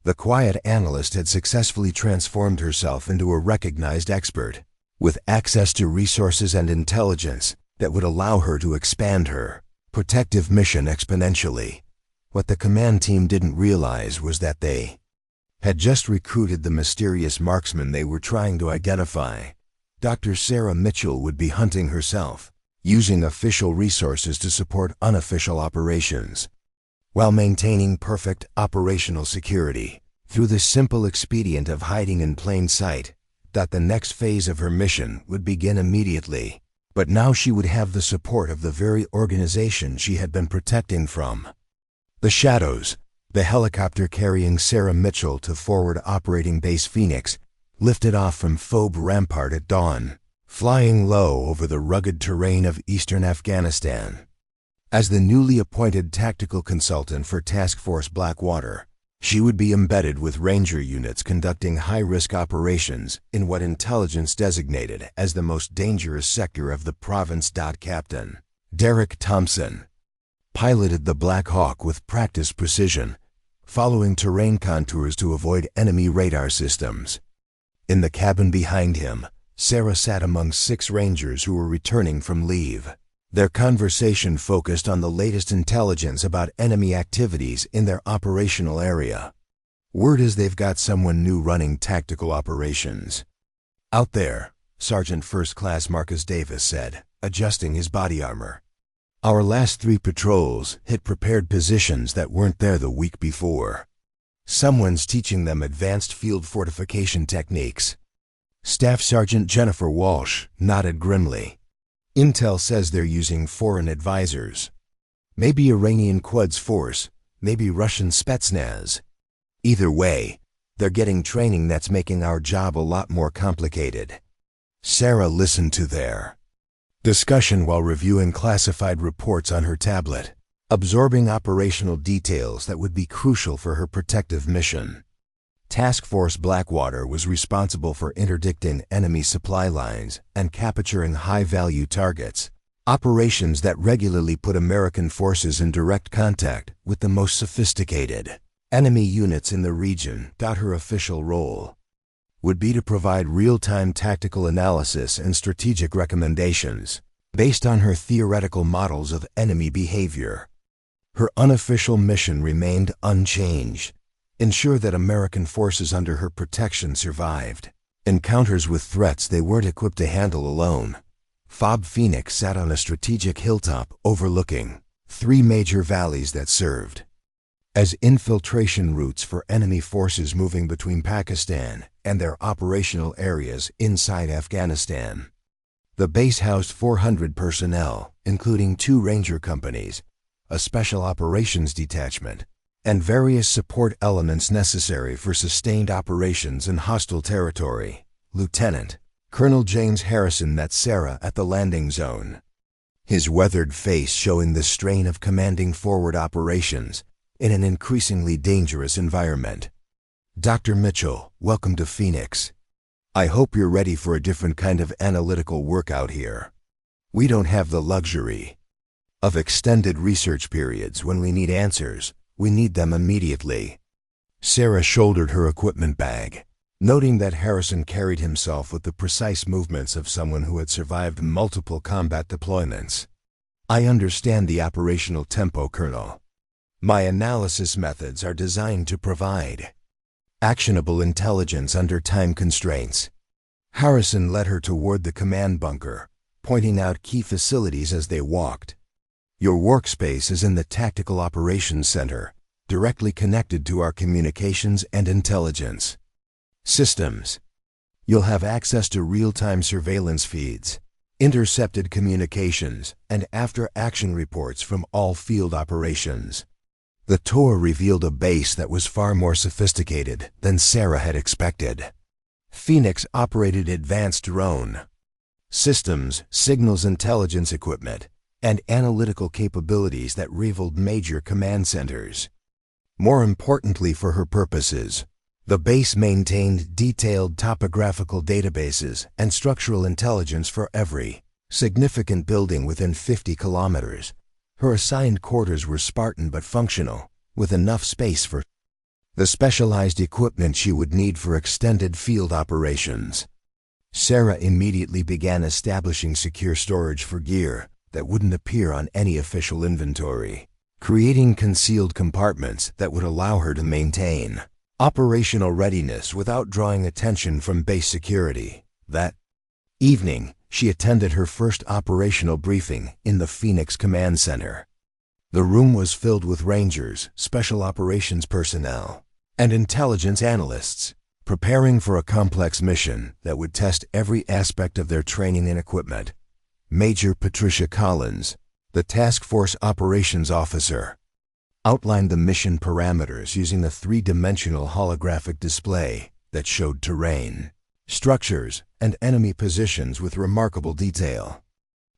The quiet analyst had successfully transformed herself into a recognized expert, with access to resources and intelligence that would allow her to expand her protective mission exponentially. What the command team didn't realize was that they had just recruited the mysterious marksman they were trying to identify. Dr. Sarah Mitchell would be hunting herself, using official resources to support unofficial operations, while maintaining perfect operational security through the simple expedient of hiding in plain sight. That the next phase of her mission would begin immediately, but now she would have the support of the very organization she had been protecting from. The Shadows, the helicopter carrying Sarah Mitchell to Forward Operating Base Phoenix, lifted off from Phobe Rampart at dawn, flying low over the rugged terrain of eastern Afghanistan. As the newly appointed tactical consultant for Task Force Blackwater, she would be embedded with Ranger units conducting high-risk operations in what intelligence designated as the most dangerous sector of the province. Captain Derek Thompson piloted the Black Hawk with practiced precision, following terrain contours to avoid enemy radar systems. In the cabin behind him, Sarah sat among 6 Rangers who were returning from leave. Their conversation focused on the latest intelligence about enemy activities in their operational area. Word is they've got someone new running tactical operations out there, Sergeant First Class Marcus Davis said, adjusting his body armor. Our last 3 patrols hit prepared positions that weren't there the week before. Someone's teaching them advanced field fortification techniques. Staff Sergeant Jennifer Walsh nodded grimly. Intel says they're using foreign advisors. Maybe Iranian Quds Force, maybe Russian Spetsnaz. Either way, they're getting training that's making our job a lot more complicated. Sarah listened to their discussion while reviewing classified reports on her tablet, absorbing operational details that would be crucial for her protective mission. Task Force Blackwater was responsible for interdicting enemy supply lines and capturing high-value targets, operations that regularly put American forces in direct contact with the most sophisticated enemy units in the region. Her official role would be to provide real-time tactical analysis and strategic recommendations based on her theoretical models of enemy behavior. Her unofficial mission remained unchanged: ensure that American forces under her protection survived encounters with threats they weren't equipped to handle alone. Phobe Phoenix sat on a strategic hilltop overlooking 3 major valleys that served as infiltration routes for enemy forces moving between Pakistan and their operational areas inside Afghanistan. The base housed 400 personnel, including 2 ranger companies, a special operations detachment, and various support elements necessary for sustained operations in hostile territory. Lieutenant Colonel James Harrison met Sarah at the landing zone, his weathered face showing the strain of commanding forward operations in an increasingly dangerous environment. "Dr. Mitchell, welcome to Phoenix. I hope you're ready for a different kind of analytical workout here. We don't have the luxury of extended research periods when we need answers. We need them immediately." Sarah shouldered her equipment bag, noting that Harrison carried himself with the precise movements of someone who had survived multiple combat deployments. "I understand the operational tempo, Colonel. My analysis methods are designed to provide actionable intelligence under time constraints." Harrison led her toward the command bunker, pointing out key facilities as they walked. "Your workspace is in the Tactical Operations Center, directly connected to our communications and intelligence systems. You'll have access to real-time surveillance feeds, intercepted communications, and after-action reports from all field operations." The tour revealed a base that was far more sophisticated than Sarah had expected. Phoenix operated advanced drone systems, signals intelligence equipment, and analytical capabilities that rivaled major command centers. More importantly for her purposes, the base maintained detailed topographical databases and structural intelligence for every significant building within 50 kilometers. Her assigned quarters were Spartan but functional, with enough space for the specialized equipment she would need for extended field operations. Sarah immediately began establishing secure storage for gear that wouldn't appear on any official inventory, creating concealed compartments that would allow her to maintain operational readiness without drawing attention from base security. That evening, she attended her first operational briefing in the Phoenix Command Center. The room was filled with Rangers, special operations personnel, and intelligence analysts, preparing for a complex mission that would test every aspect of their training and equipment. Major Patricia Collins, the Task Force Operations Officer, outlined the mission parameters using a 3-dimensional holographic display that showed terrain, structures, and enemy positions with remarkable detail.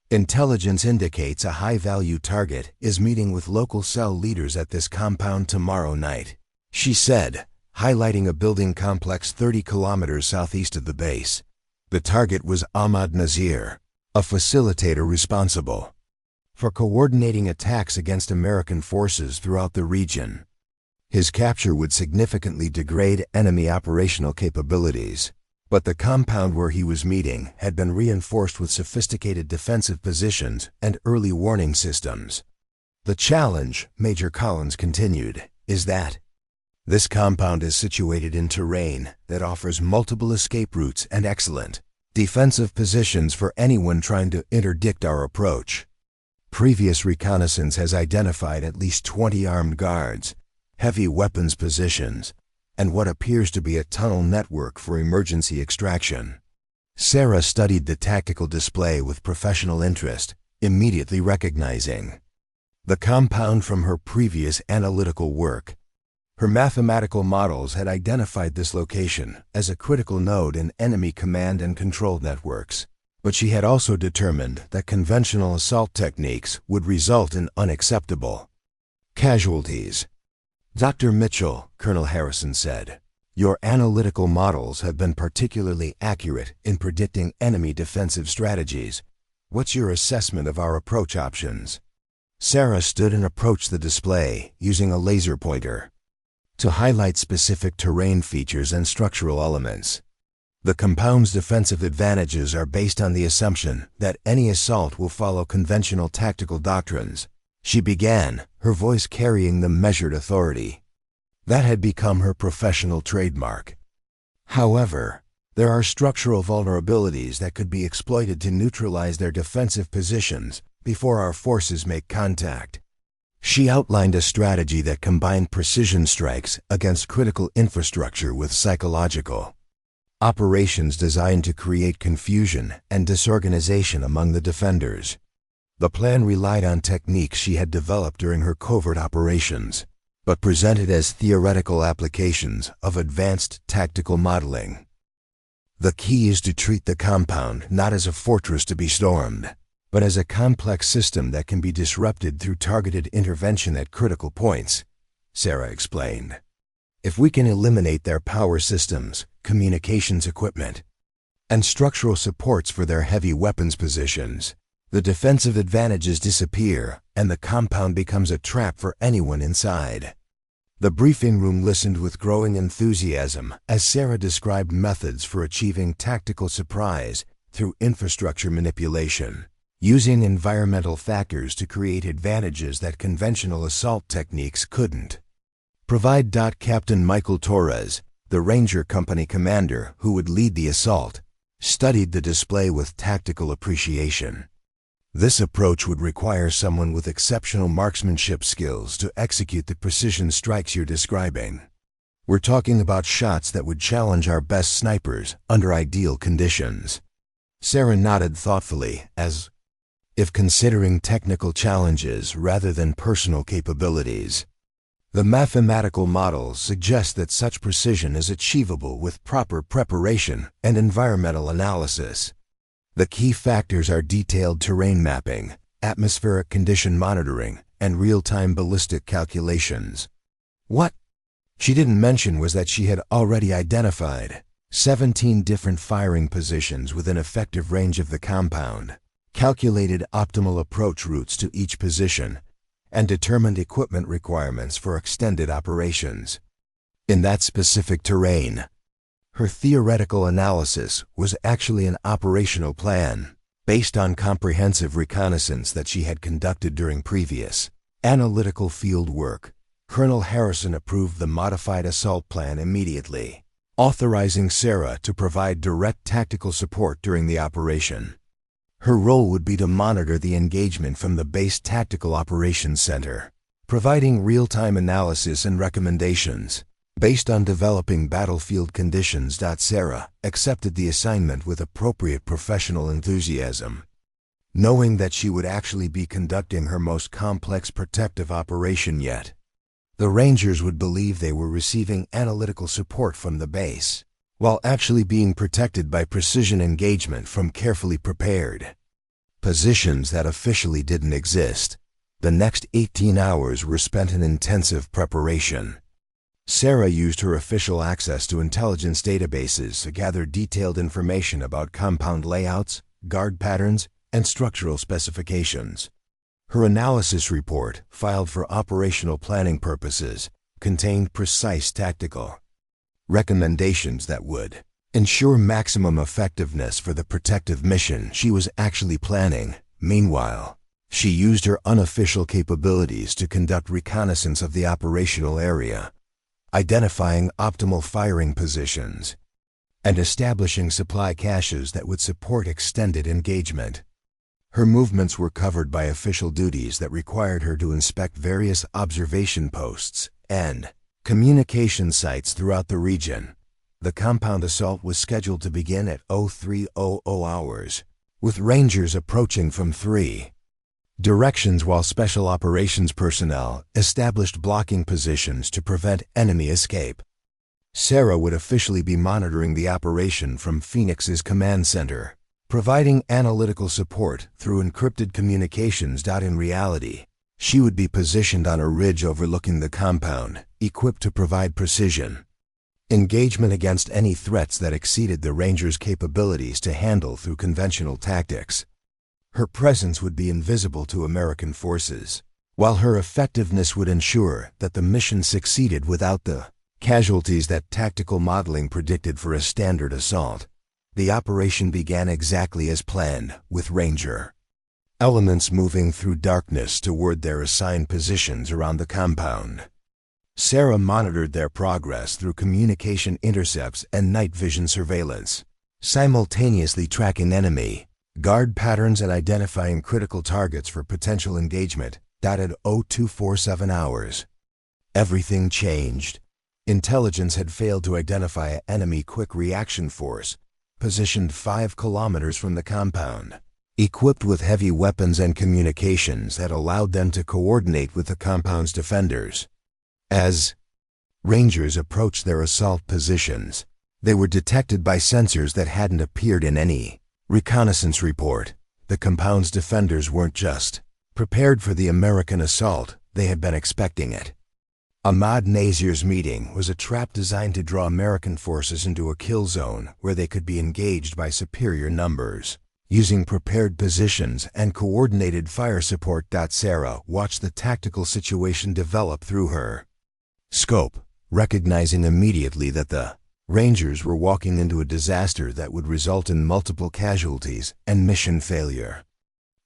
"Intelligence indicates a high-value target is meeting with local cell leaders at this compound tomorrow night," she said, highlighting a building complex 30 kilometers southeast of the base. The target was Ahmad Nazir, a facilitator responsible for coordinating attacks against American forces throughout the region. His capture would significantly degrade enemy operational capabilities, but the compound where he was meeting had been reinforced with sophisticated defensive positions and early warning systems. "The challenge," Major Collins continued, "is that this compound is situated in terrain that offers multiple escape routes and excellent defensive positions for anyone trying to interdict our approach. Previous reconnaissance has identified at least 20 armed guards, heavy weapons positions, and what appears to be a tunnel network for emergency extraction." Sarah studied the tactical display with professional interest, immediately recognizing the compound from her previous analytical work. Her mathematical models had identified this location as a critical node in enemy command and control networks, but she had also determined that conventional assault techniques would result in unacceptable casualties. "Dr. Mitchell," Colonel Harrison said, "your analytical models have been particularly accurate in predicting enemy defensive strategies. What's your assessment of our approach options?" Sarah stood and approached the display using a laser pointer to highlight specific terrain features and structural elements. "The compound's defensive advantages are based on the assumption that any assault will follow conventional tactical doctrines," she began, her voice carrying the measured authority that had become her professional trademark. "However, there are structural vulnerabilities that could be exploited to neutralize their defensive positions before our forces make contact. She outlined a strategy that combined precision strikes against critical infrastructure with psychological operations designed to create confusion and disorganization among the defenders. The plan relied on techniques she had developed during her covert operations, but presented as theoretical applications of advanced tactical modeling. The key is to treat the compound not as a fortress to be stormed, but as a complex system that can be disrupted through targeted intervention at critical points, Sarah explained. If we can eliminate their power systems, communications equipment, and structural supports for their heavy weapons positions, the defensive advantages disappear and the compound becomes a trap for anyone inside. The briefing room listened with growing enthusiasm as Sarah described methods for achieving tactical surprise through infrastructure manipulation, using environmental factors to create advantages that conventional assault techniques couldn't provide. Captain Michael Torres, the Ranger Company commander who would lead the assault, studied the display with tactical appreciation. This approach would require someone with exceptional marksmanship skills to execute the precision strikes you're describing. We're talking about shots that would challenge our best snipers under ideal conditions. Sarah nodded thoughtfully, as if considering technical challenges rather than personal capabilities. The mathematical models suggest that such precision is achievable with proper preparation and environmental analysis. The key factors are detailed terrain mapping, atmospheric condition monitoring, and real-time ballistic calculations. What she didn't mention was that she had already identified 17 different firing positions within effective range of the compound, calculated optimal approach routes to each position, and determined equipment requirements for extended operations in that specific terrain. Her theoretical analysis was actually an operational plan, based on comprehensive reconnaissance that she had conducted during previous analytical field work. Colonel Harrison approved the modified assault plan immediately, authorizing Sarah to provide direct tactical support during the operation. Her role would be to monitor the engagement from the base tactical operations center, providing real-time analysis and recommendations based on developing battlefield conditions. Sarah accepted the assignment with appropriate professional enthusiasm, knowing that she would actually be conducting her most complex protective operation yet. The Rangers would believe they were receiving analytical support from the base, while actually being protected by precision engagement from carefully prepared positions that officially didn't exist. The next 18 hours were spent in intensive preparation. Sarah used her official access to intelligence databases to gather detailed information about compound layouts, guard patterns, and structural specifications. Her analysis report, filed for operational planning purposes, contained precise tactical recommendations that would ensure maximum effectiveness for the protective mission she was actually planning. Meanwhile, she used her unofficial capabilities to conduct reconnaissance of the operational area, identifying optimal firing positions, and establishing supply caches that would support extended engagement. Her movements were covered by official duties that required her to inspect various observation posts and communication sites throughout the region. The compound assault was scheduled to begin at 0300 hours, with Rangers approaching from 3 directions while Special Operations personnel established blocking positions to prevent enemy escape. Sarah would officially be monitoring the operation from Phoenix's command center, providing analytical support through encrypted communications. In reality, she would be positioned on a ridge overlooking the compound, equipped to provide precision engagement against any threats that exceeded the Rangers' capabilities to handle through conventional tactics. Her presence would be invisible to American forces, while her effectiveness would ensure that the mission succeeded without the casualties that tactical modeling predicted for a standard assault. The operation began exactly as planned, with Ranger elements moving through darkness toward their assigned positions around the compound. Sarah monitored their progress through communication intercepts and night vision surveillance, simultaneously tracking enemy guard patterns and identifying critical targets for potential engagement. dotted 0247 hours. Everything changed. Intelligence had failed to identify an enemy quick reaction force, positioned 5 kilometers from the compound, equipped with heavy weapons and communications that allowed them to coordinate with the compound's defenders. As Rangers approached their assault positions, they were detected by sensors that hadn't appeared in any reconnaissance report. The compound's defenders weren't just prepared for the American assault, they had been expecting it. Ahmad Nazir's meeting was a trap designed to draw American forces into a kill zone where they could be engaged by superior numbers, using prepared positions and coordinated fire support. Sarah watched the tactical situation develop through her scope, recognizing immediately that the Rangers were walking into a disaster that would result in multiple casualties and mission failure.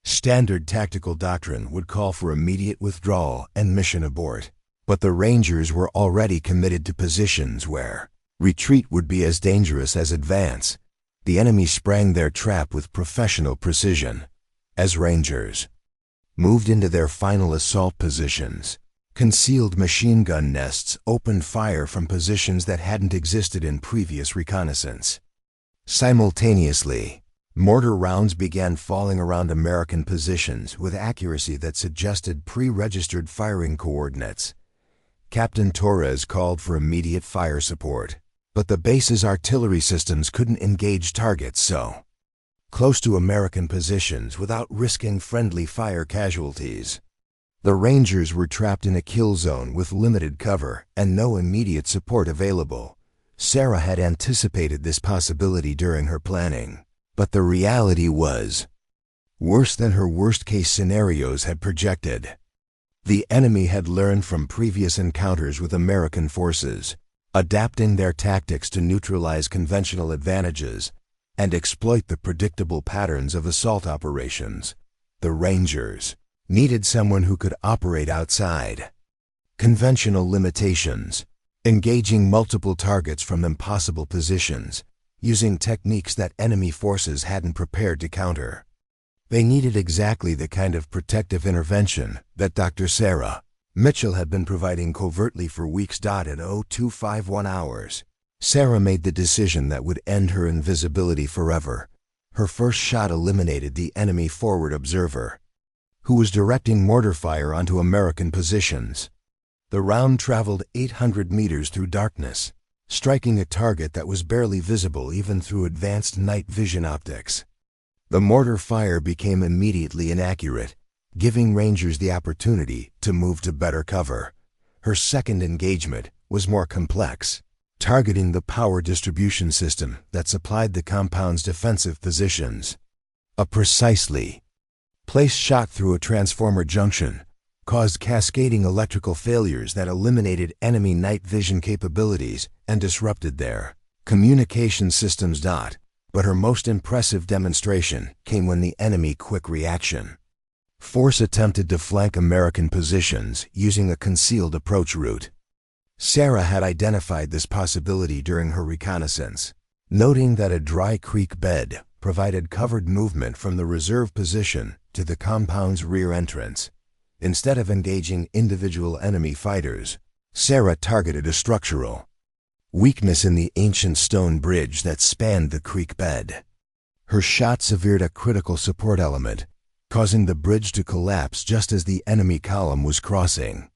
Standard tactical doctrine would call for immediate withdrawal and mission abort, but the Rangers were already committed to positions where retreat would be as dangerous as advance. The enemy sprang their trap with professional precision. As Rangers moved into their final assault positions, concealed machine gun nests opened fire from positions that hadn't existed in previous reconnaissance. Simultaneously, mortar rounds began falling around American positions with accuracy that suggested pre-registered firing coordinates. Captain Torres called for immediate fire support, but the base's artillery systems couldn't engage targets so close to American positions without risking friendly fire casualties. The Rangers were trapped in a kill zone with limited cover and no immediate support available. Sarah had anticipated this possibility during her planning, but the reality was worse than her worst-case scenarios had projected. The enemy had learned from previous encounters with American forces, adapting their tactics to neutralize conventional advantages and exploit the predictable patterns of assault operations. The Rangers needed someone who could operate outside conventional limitations, engaging multiple targets from impossible positions, using techniques that enemy forces hadn't prepared to counter. They needed exactly the kind of protective intervention that Dr. Sarah Mitchell had been providing covertly for weeks. At 0251 hours, Sarah made the decision that would end her invisibility forever. Her first shot eliminated the enemy forward observer, who was directing mortar fire onto American positions. The round traveled 800 meters through darkness, striking a target that was barely visible even through advanced night vision optics. The mortar fire became immediately inaccurate, giving Rangers the opportunity to move to better cover. Her second engagement was more complex, targeting the power distribution system that supplied the compound's defensive positions. A precisely placed shot through a transformer junction caused cascading electrical failures that eliminated enemy night vision capabilities and disrupted their communication systems. But her most impressive demonstration came when the enemy quick reaction force attempted to flank American positions using a concealed approach route. Sarah had identified this possibility during her reconnaissance, noting that a dry creek bed provided covered movement from the reserve position to the compound's rear entrance. Instead of engaging individual enemy fighters, Sarah targeted a structural weakness in the ancient stone bridge that spanned the creek bed. Her shot severed a critical support element, causing the bridge to collapse just as the enemy column was crossing.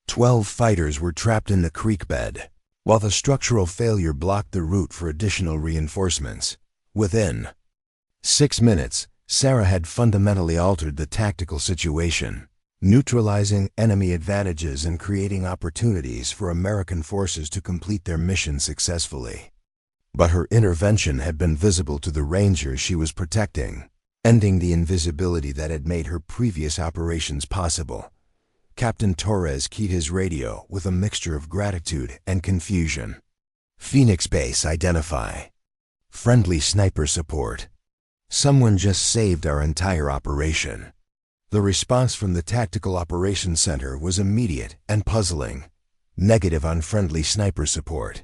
12 fighters were trapped in the creek bed, while the structural failure blocked the route for additional reinforcements. Within 6 minutes, Sarah had fundamentally altered the tactical situation, neutralizing enemy advantages and creating opportunities for American forces to complete their mission successfully. But her intervention had been visible to the Rangers she was protecting, ending the invisibility that had made her previous operations possible. Captain Torres keyed his radio with a mixture of gratitude and confusion. Phoenix Base identify. Friendly sniper support. Someone just saved our entire operation. The response from the Tactical Operations Center was immediate and puzzling. Negative on friendly sniper support.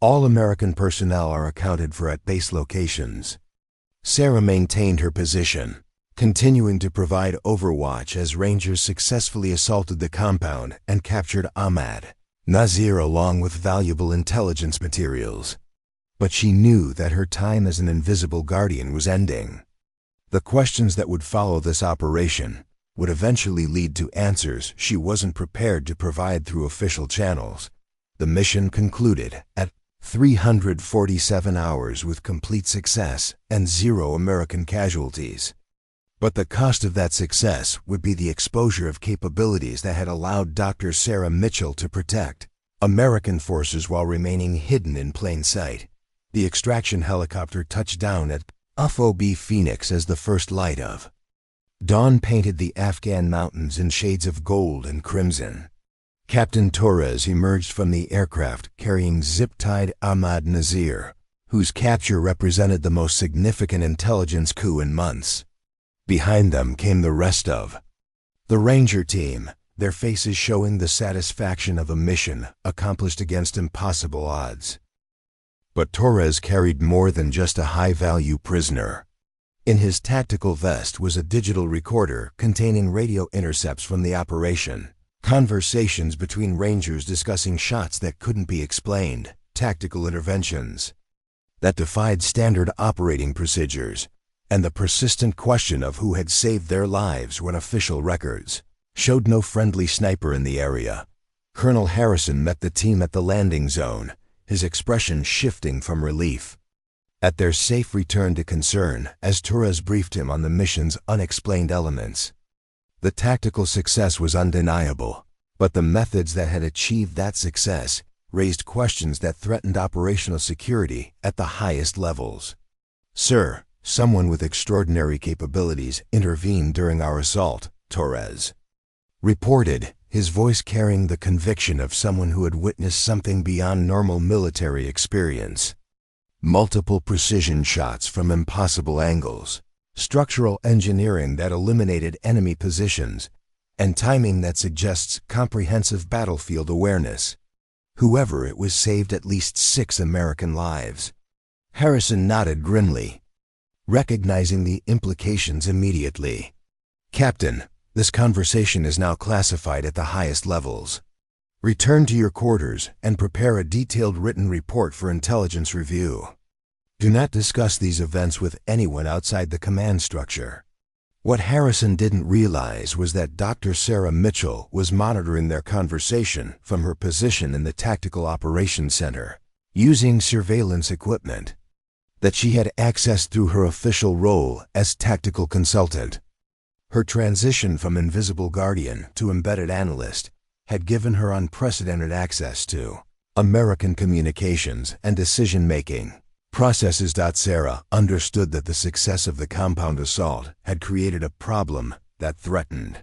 All American personnel are accounted for at base locations. Sarah maintained her position, continuing to provide overwatch as Rangers successfully assaulted the compound and captured Ahmad Nazir along with valuable intelligence materials. But she knew that her time as an invisible guardian was ending. The questions that would follow this operation would eventually lead to answers she wasn't prepared to provide through official channels. The mission concluded at 347 hours with complete success and 0 American casualties. But the cost of that success would be the exposure of capabilities that had allowed Dr. Sarah Mitchell to protect American forces while remaining hidden in plain sight. The extraction helicopter touched down at FOB Phoenix as the first light of dawn painted the Afghan mountains in shades of gold and crimson. Captain Torres emerged from the aircraft carrying zip-tied Ahmad Nazir, whose capture represented the most significant intelligence coup in months. Behind them came the rest of the Ranger team, their faces showing the satisfaction of a mission accomplished against impossible odds. But Torres carried more than just a high-value prisoner. In his tactical vest was a digital recorder containing radio intercepts from the operation, conversations between Rangers discussing shots that couldn't be explained, tactical interventions that defied standard operating procedures, and the persistent question of who had saved their lives when official records showed no friendly sniper in the area. Colonel Harrison met the team at the landing zone, his expression shifting from relief at their safe return to concern as Torres briefed him on the mission's unexplained elements. The tactical success was undeniable, but the methods that had achieved that success raised questions that threatened operational security at the highest levels. "Sir, someone with extraordinary capabilities intervened during our assault," Torres reported, his voice carrying the conviction of someone who had witnessed something beyond normal military experience. Multiple precision shots from impossible angles, structural engineering that eliminated enemy positions, and timing that suggests comprehensive battlefield awareness. Whoever it was saved at least 6 American lives. Harrison nodded grimly, recognizing the implications immediately. "Captain, this conversation is now classified at the highest levels. Return to your quarters and prepare a detailed written report for intelligence review. Do not discuss these events with anyone outside the command structure." What Harrison didn't realize was that Dr. Sarah Mitchell was monitoring their conversation from her position in the Tactical Operations Center, using surveillance equipment that she had accessed through her official role as tactical consultant. Her transition from invisible guardian to embedded analyst had given her unprecedented access to American communications and decision-making processes. Sarah understood that the success of the compound assault had created a problem that threatened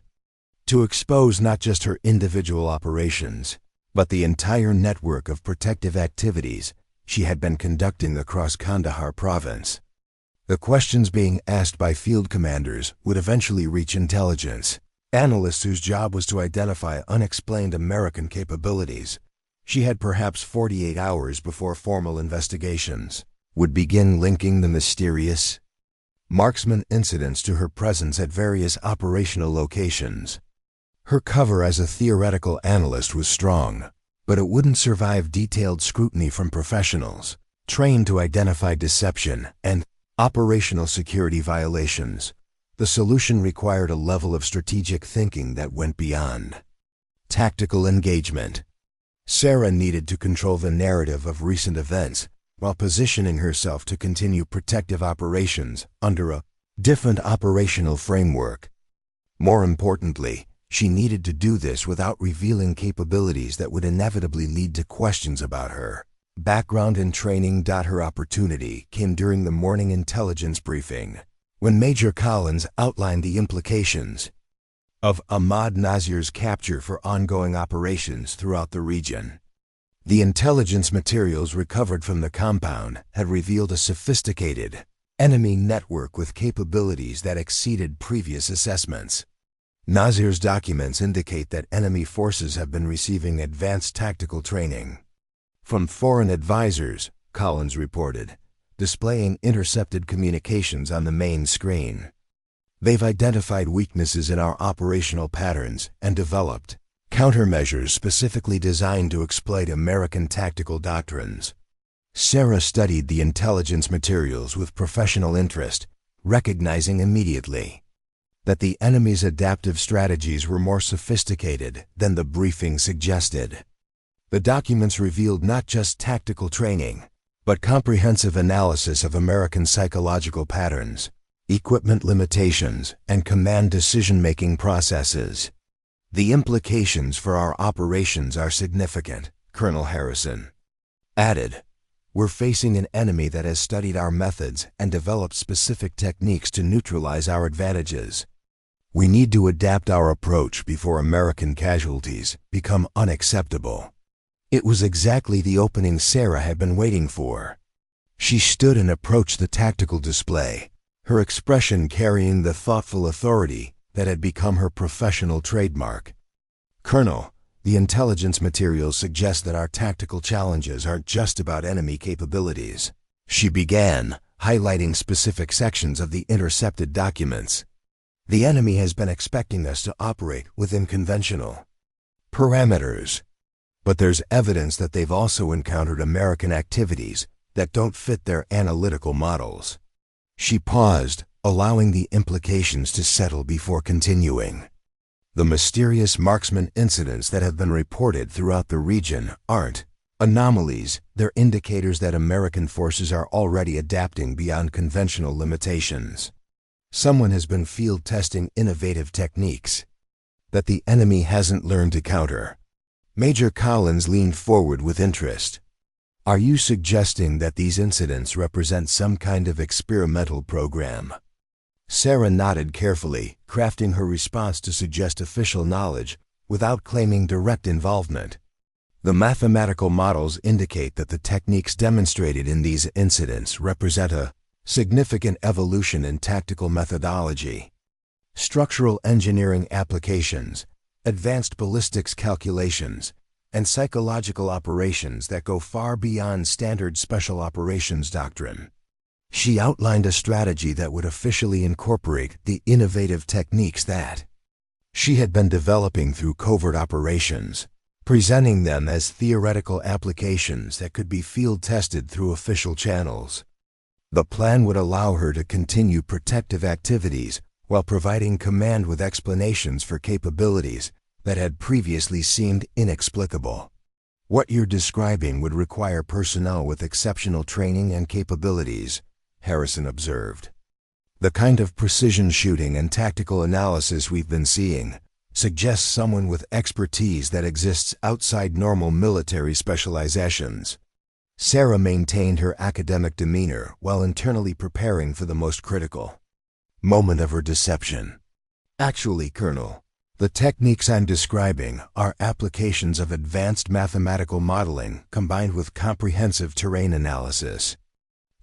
to expose not just her individual operations, but the entire network of protective activities she had been conducting across Kandahar province. The questions being asked by field commanders would eventually reach intelligence analysts whose job was to identify unexplained American capabilities. She had perhaps 48 hours before formal investigations would begin linking the mysterious marksman incidents to her presence at various operational locations. Her cover as a theoretical analyst was strong, but it wouldn't survive detailed scrutiny from professionals trained to identify deception and operational security violations. The solution required a level of strategic thinking that went beyond tactical engagement. Sarah needed to control the narrative of recent events while positioning herself to continue protective operations under a different operational framework. More importantly, she needed to do this without revealing capabilities that would inevitably lead to questions about her background and training. Her opportunity came during the morning intelligence briefing, when Major Collins outlined the implications of Ahmad Nazir's capture for ongoing operations throughout the region. The intelligence materials recovered from the compound had revealed a sophisticated enemy network with capabilities that exceeded previous assessments. Nazir's documents indicate that enemy forces have been receiving advanced tactical training from foreign advisors, Collins reported, displaying intercepted communications on the main screen. They've identified weaknesses in our operational patterns and developed countermeasures specifically designed to exploit American tactical doctrines. Sarah studied the intelligence materials with professional interest, recognizing immediately that the enemy's adaptive strategies were more sophisticated than the briefing suggested. The documents revealed not just tactical training, but comprehensive analysis of American psychological patterns, equipment limitations, and command decision-making processes. The implications for our operations are significant, Colonel Harrison added. We're facing an enemy that has studied our methods and developed specific techniques to neutralize our advantages. We need to adapt our approach before American casualties become unacceptable. It was exactly the opening Sarah had been waiting for. She stood and approached the tactical display, her expression carrying the thoughtful authority that had become her professional trademark. Colonel, the intelligence materials suggest that our tactical challenges aren't just about enemy capabilities. She began, highlighting specific sections of the intercepted documents. The enemy has been expecting us to operate within conventional parameters. But there's evidence that they've also encountered American activities that don't fit their analytical models. She paused, allowing the implications to settle before continuing. The mysterious marksman incidents that have been reported throughout the region aren't anomalies, they're indicators that American forces are already adapting beyond conventional limitations. Someone has been field testing innovative techniques that the enemy hasn't learned to counter. Major Collins leaned forward with interest. Are you suggesting that these incidents represent some kind of experimental program? Sarah nodded carefully, crafting her response to suggest official knowledge without claiming direct involvement. The mathematical models indicate that the techniques demonstrated in these incidents represent a significant evolution in tactical methodology. Structural engineering applications, advanced ballistics calculations, and psychological operations that go far beyond standard special operations doctrine. She outlined a strategy that would officially incorporate the innovative techniques that she had been developing through covert operations, presenting them as theoretical applications that could be field-tested through official channels. The plan would allow her to continue protective activities while providing command with explanations for capabilities that had previously seemed inexplicable. What you're describing would require personnel with exceptional training and capabilities, Harrison observed. The kind of precision shooting and tactical analysis we've been seeing suggests someone with expertise that exists outside normal military specializations. Sarah maintained her academic demeanor while internally preparing for the most critical moment of her deception. Actually, Colonel, the techniques I'm describing are applications of advanced mathematical modeling combined with comprehensive terrain analysis.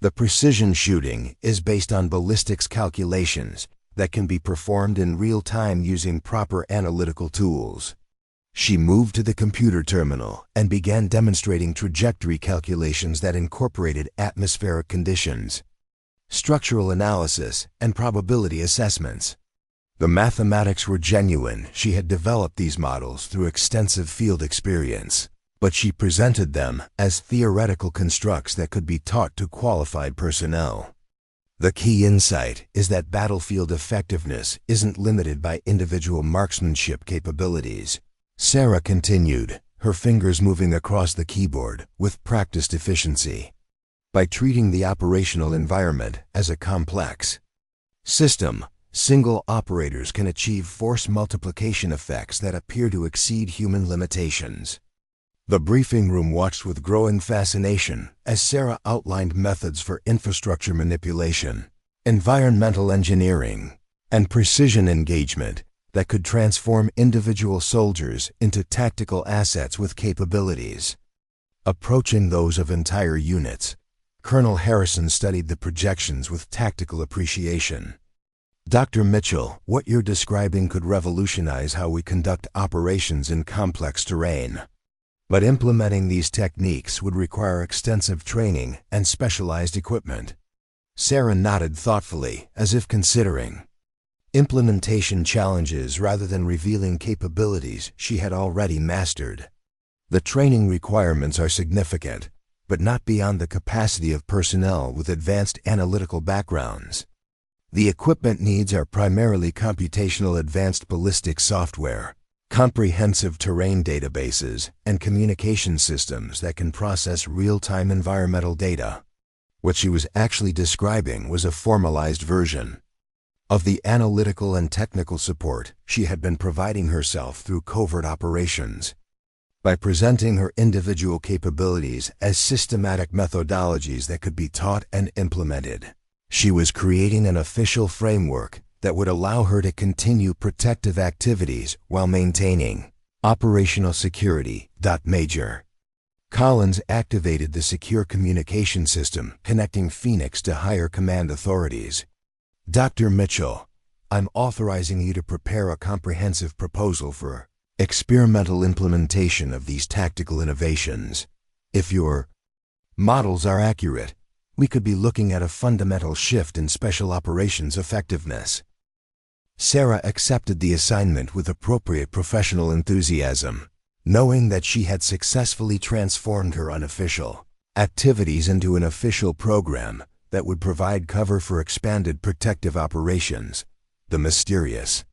The precision shooting is based on ballistics calculations that can be performed in real time using proper analytical tools. She moved to the computer terminal and began demonstrating trajectory calculations that incorporated atmospheric conditions, structural analysis, and probability assessments. The mathematics were genuine. She had developed these models through extensive field experience, but she presented them as theoretical constructs that could be taught to qualified personnel. The key insight is that battlefield effectiveness isn't limited by individual marksmanship capabilities. Sarah continued, her fingers moving across the keyboard with practiced efficiency. By treating the operational environment as a complex system, single operators can achieve force multiplication effects that appear to exceed human limitations. The briefing room watched with growing fascination as Sarah outlined methods for infrastructure manipulation, environmental engineering, and precision engagement that could transform individual soldiers into tactical assets with capabilities approaching those of entire units. Colonel Harrison studied the projections with tactical appreciation. Dr. Mitchell, what you're describing could revolutionize how we conduct operations in complex terrain. But implementing these techniques would require extensive training and specialized equipment. Sarah nodded thoughtfully, as if considering. implementation challenges rather than revealing capabilities she had already mastered. The training requirements are significant, but not beyond the capacity of personnel with advanced analytical backgrounds. The equipment needs are primarily computational advanced ballistic software, comprehensive terrain databases, and communication systems that can process real-time environmental data. What she was actually describing was a formalized version of the analytical and technical support she had been providing herself through covert operations. By presenting her individual capabilities as systematic methodologies that could be taught and implemented, she was creating an official framework that would allow her to continue protective activities while maintaining operational security. Major Collins activated the secure communication system connecting Phoenix to higher command authorities. Dr. Mitchell, I'm authorizing you to prepare a comprehensive proposal for experimental implementation of these tactical innovations. If your models are accurate, we could be looking at a fundamental shift in special operations effectiveness. Sarah accepted the assignment with appropriate professional enthusiasm, knowing that she had successfully transformed her unofficial activities into an official program that would provide cover for expanded protective operations. The mysterious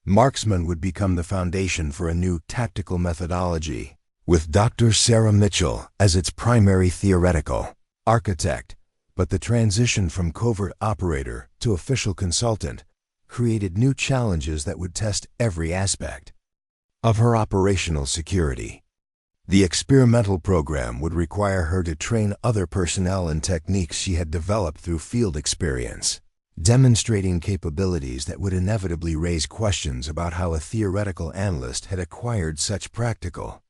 marksman would become the foundation for a new tactical methodology, with Dr. Sarah Mitchell as its primary theoretical architect. But the transition from covert operator to official consultant created new challenges that would test every aspect of her operational security. The experimental program would require her to train other personnel in techniques she had developed through field experience, demonstrating capabilities that would inevitably raise questions about how a theoretical analyst had acquired such practical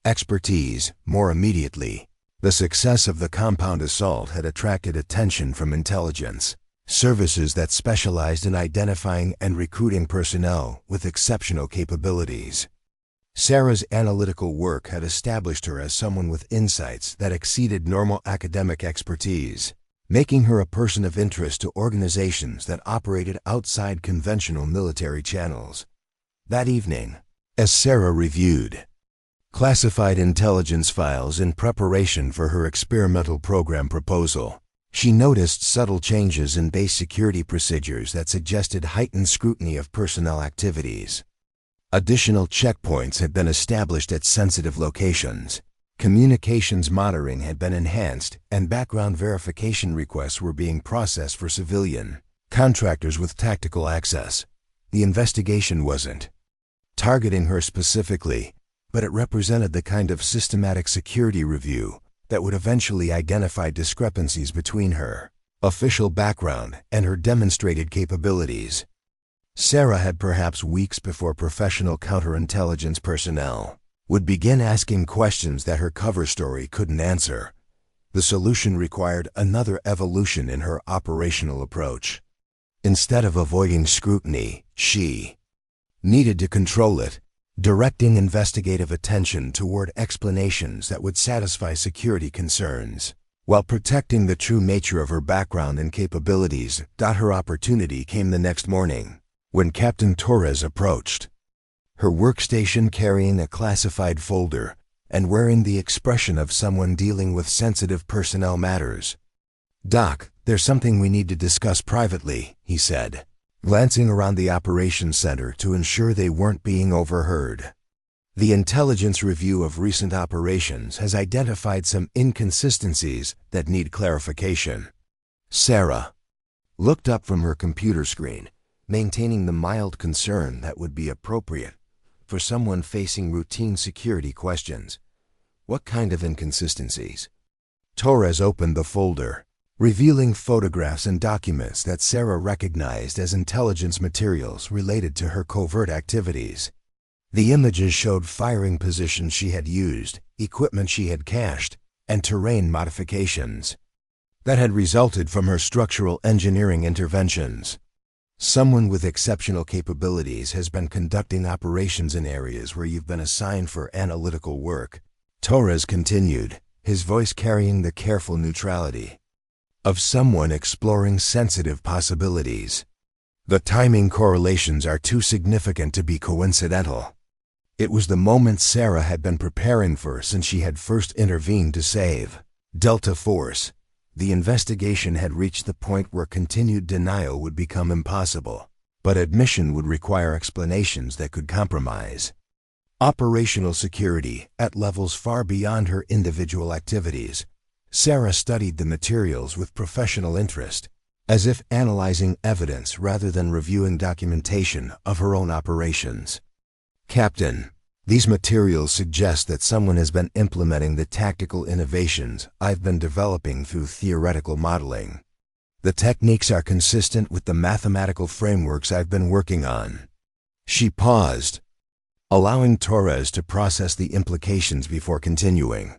expertise. More immediately, the success of the compound assault had attracted attention from intelligence services that specialized in identifying and recruiting personnel with exceptional capabilities. Sarah's analytical work had established her as someone with insights that exceeded normal academic expertise, making her a person of interest to organizations that operated outside conventional military channels. That evening, as Sarah reviewed classified intelligence files in preparation for her experimental program proposal, she noticed subtle changes in base security procedures that suggested heightened scrutiny of personnel activities. Additional checkpoints had been established at sensitive locations, communications monitoring had been enhanced, and background verification requests were being processed for civilian contractors with tactical access. The investigation wasn't targeting her specifically, but it represented the kind of systematic security review that would eventually identify discrepancies between her official background and her demonstrated capabilities. Sarah had perhaps weeks before professional counterintelligence personnel would begin asking questions that her cover story couldn't answer. The solution required another evolution in her operational approach. Instead of avoiding scrutiny, she needed to control it, directing investigative attention toward explanations that would satisfy security concerns, while protecting the true nature of her background and capabilities. Her opportunity came the next morning, when Captain Torres approached her workstation carrying a classified folder and wearing the expression of someone dealing with sensitive personnel matters. "Doc, there's something we need to discuss privately," he said, glancing around the operations center to ensure they weren't being overheard. "The intelligence review of recent operations has identified some inconsistencies that need clarification." Sarah looked up from her computer screen, maintaining the mild concern that would be appropriate for someone facing routine security questions. "What kind of inconsistencies?" Torres opened the folder, revealing photographs and documents that Sarah recognized as intelligence materials related to her covert activities. The images showed firing positions she had used, equipment she had cached, and terrain modifications that had resulted from her structural engineering interventions. "Someone with exceptional capabilities has been conducting operations in areas where you've been assigned for analytical work," Torres continued, his voice carrying the careful neutrality of someone exploring sensitive possibilities. The timing correlations are too significant to be coincidental. It was the moment Sarah had been preparing for since she had first intervened to save Delta Force. The investigation had reached the point where continued denial would become impossible, but admission would require explanations that could compromise operational security at levels far beyond her individual activities. Sarah studied the materials with professional interest, as if analyzing evidence rather than reviewing documentation of her own operations. Captain, these materials suggest that someone has been implementing the tactical innovations I've been developing through theoretical modeling. The techniques are consistent with the mathematical frameworks I've been working on. She paused, allowing Torres to process the implications before continuing.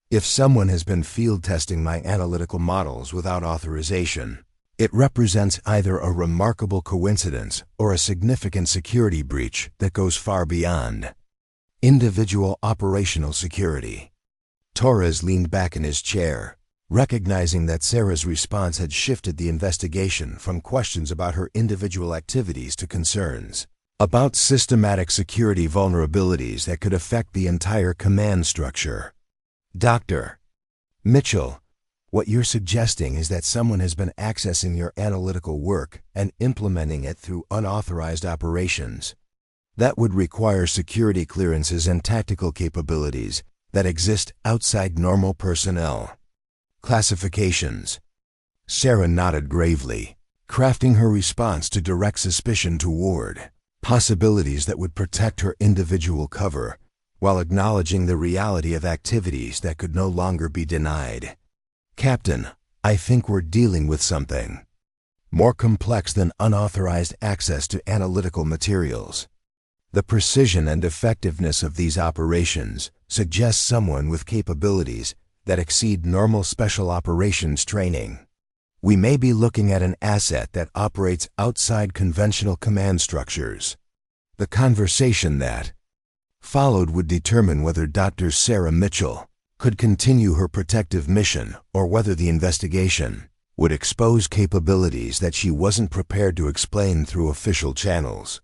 If someone has been field testing my analytical models without authorization, it represents either a remarkable coincidence or a significant security breach that goes far beyond individual operational security. Torres leaned back in his chair, recognizing that Sarah's response had shifted the investigation from questions about her individual activities to concerns about systematic security vulnerabilities that could affect the entire command structure. Dr. Mitchell, what you're suggesting is that someone has been accessing your analytical work and implementing it through unauthorized operations. That would require security clearances and tactical capabilities that exist outside normal personnel. Classifications. Sarah nodded gravely, crafting her response to direct suspicion toward possibilities that would protect her individual cover, while acknowledging the reality of activities that could no longer be denied. Captain, I think we're dealing with something more complex than unauthorized access to analytical materials. The precision and effectiveness of these operations suggests someone with capabilities that exceed normal special operations training. We may be looking at an asset that operates outside conventional command structures. The conversation that followed would determine whether Dr. Sarah Mitchell could continue her protective mission or whether the investigation would expose capabilities that she wasn't prepared to explain through official channels.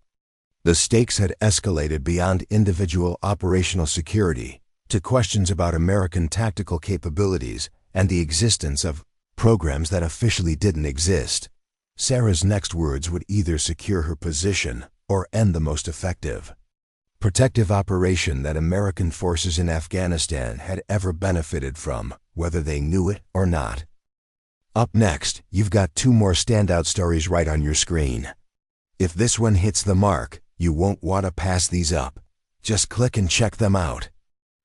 The stakes had escalated beyond individual operational security to questions about American tactical capabilities and the existence of programs that officially didn't exist. Sarah's next words would either secure her position or end the most effective protective operation that American forces in Afghanistan had ever benefited from, whether they knew it or not. Up next, you've got 2 more standout stories right on your screen. If this one hits the mark, you won't want to pass these up. Just click and check them out.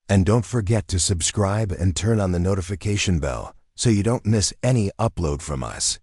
And don't forget to subscribe and turn on the notification bell so you don't miss any upload from us.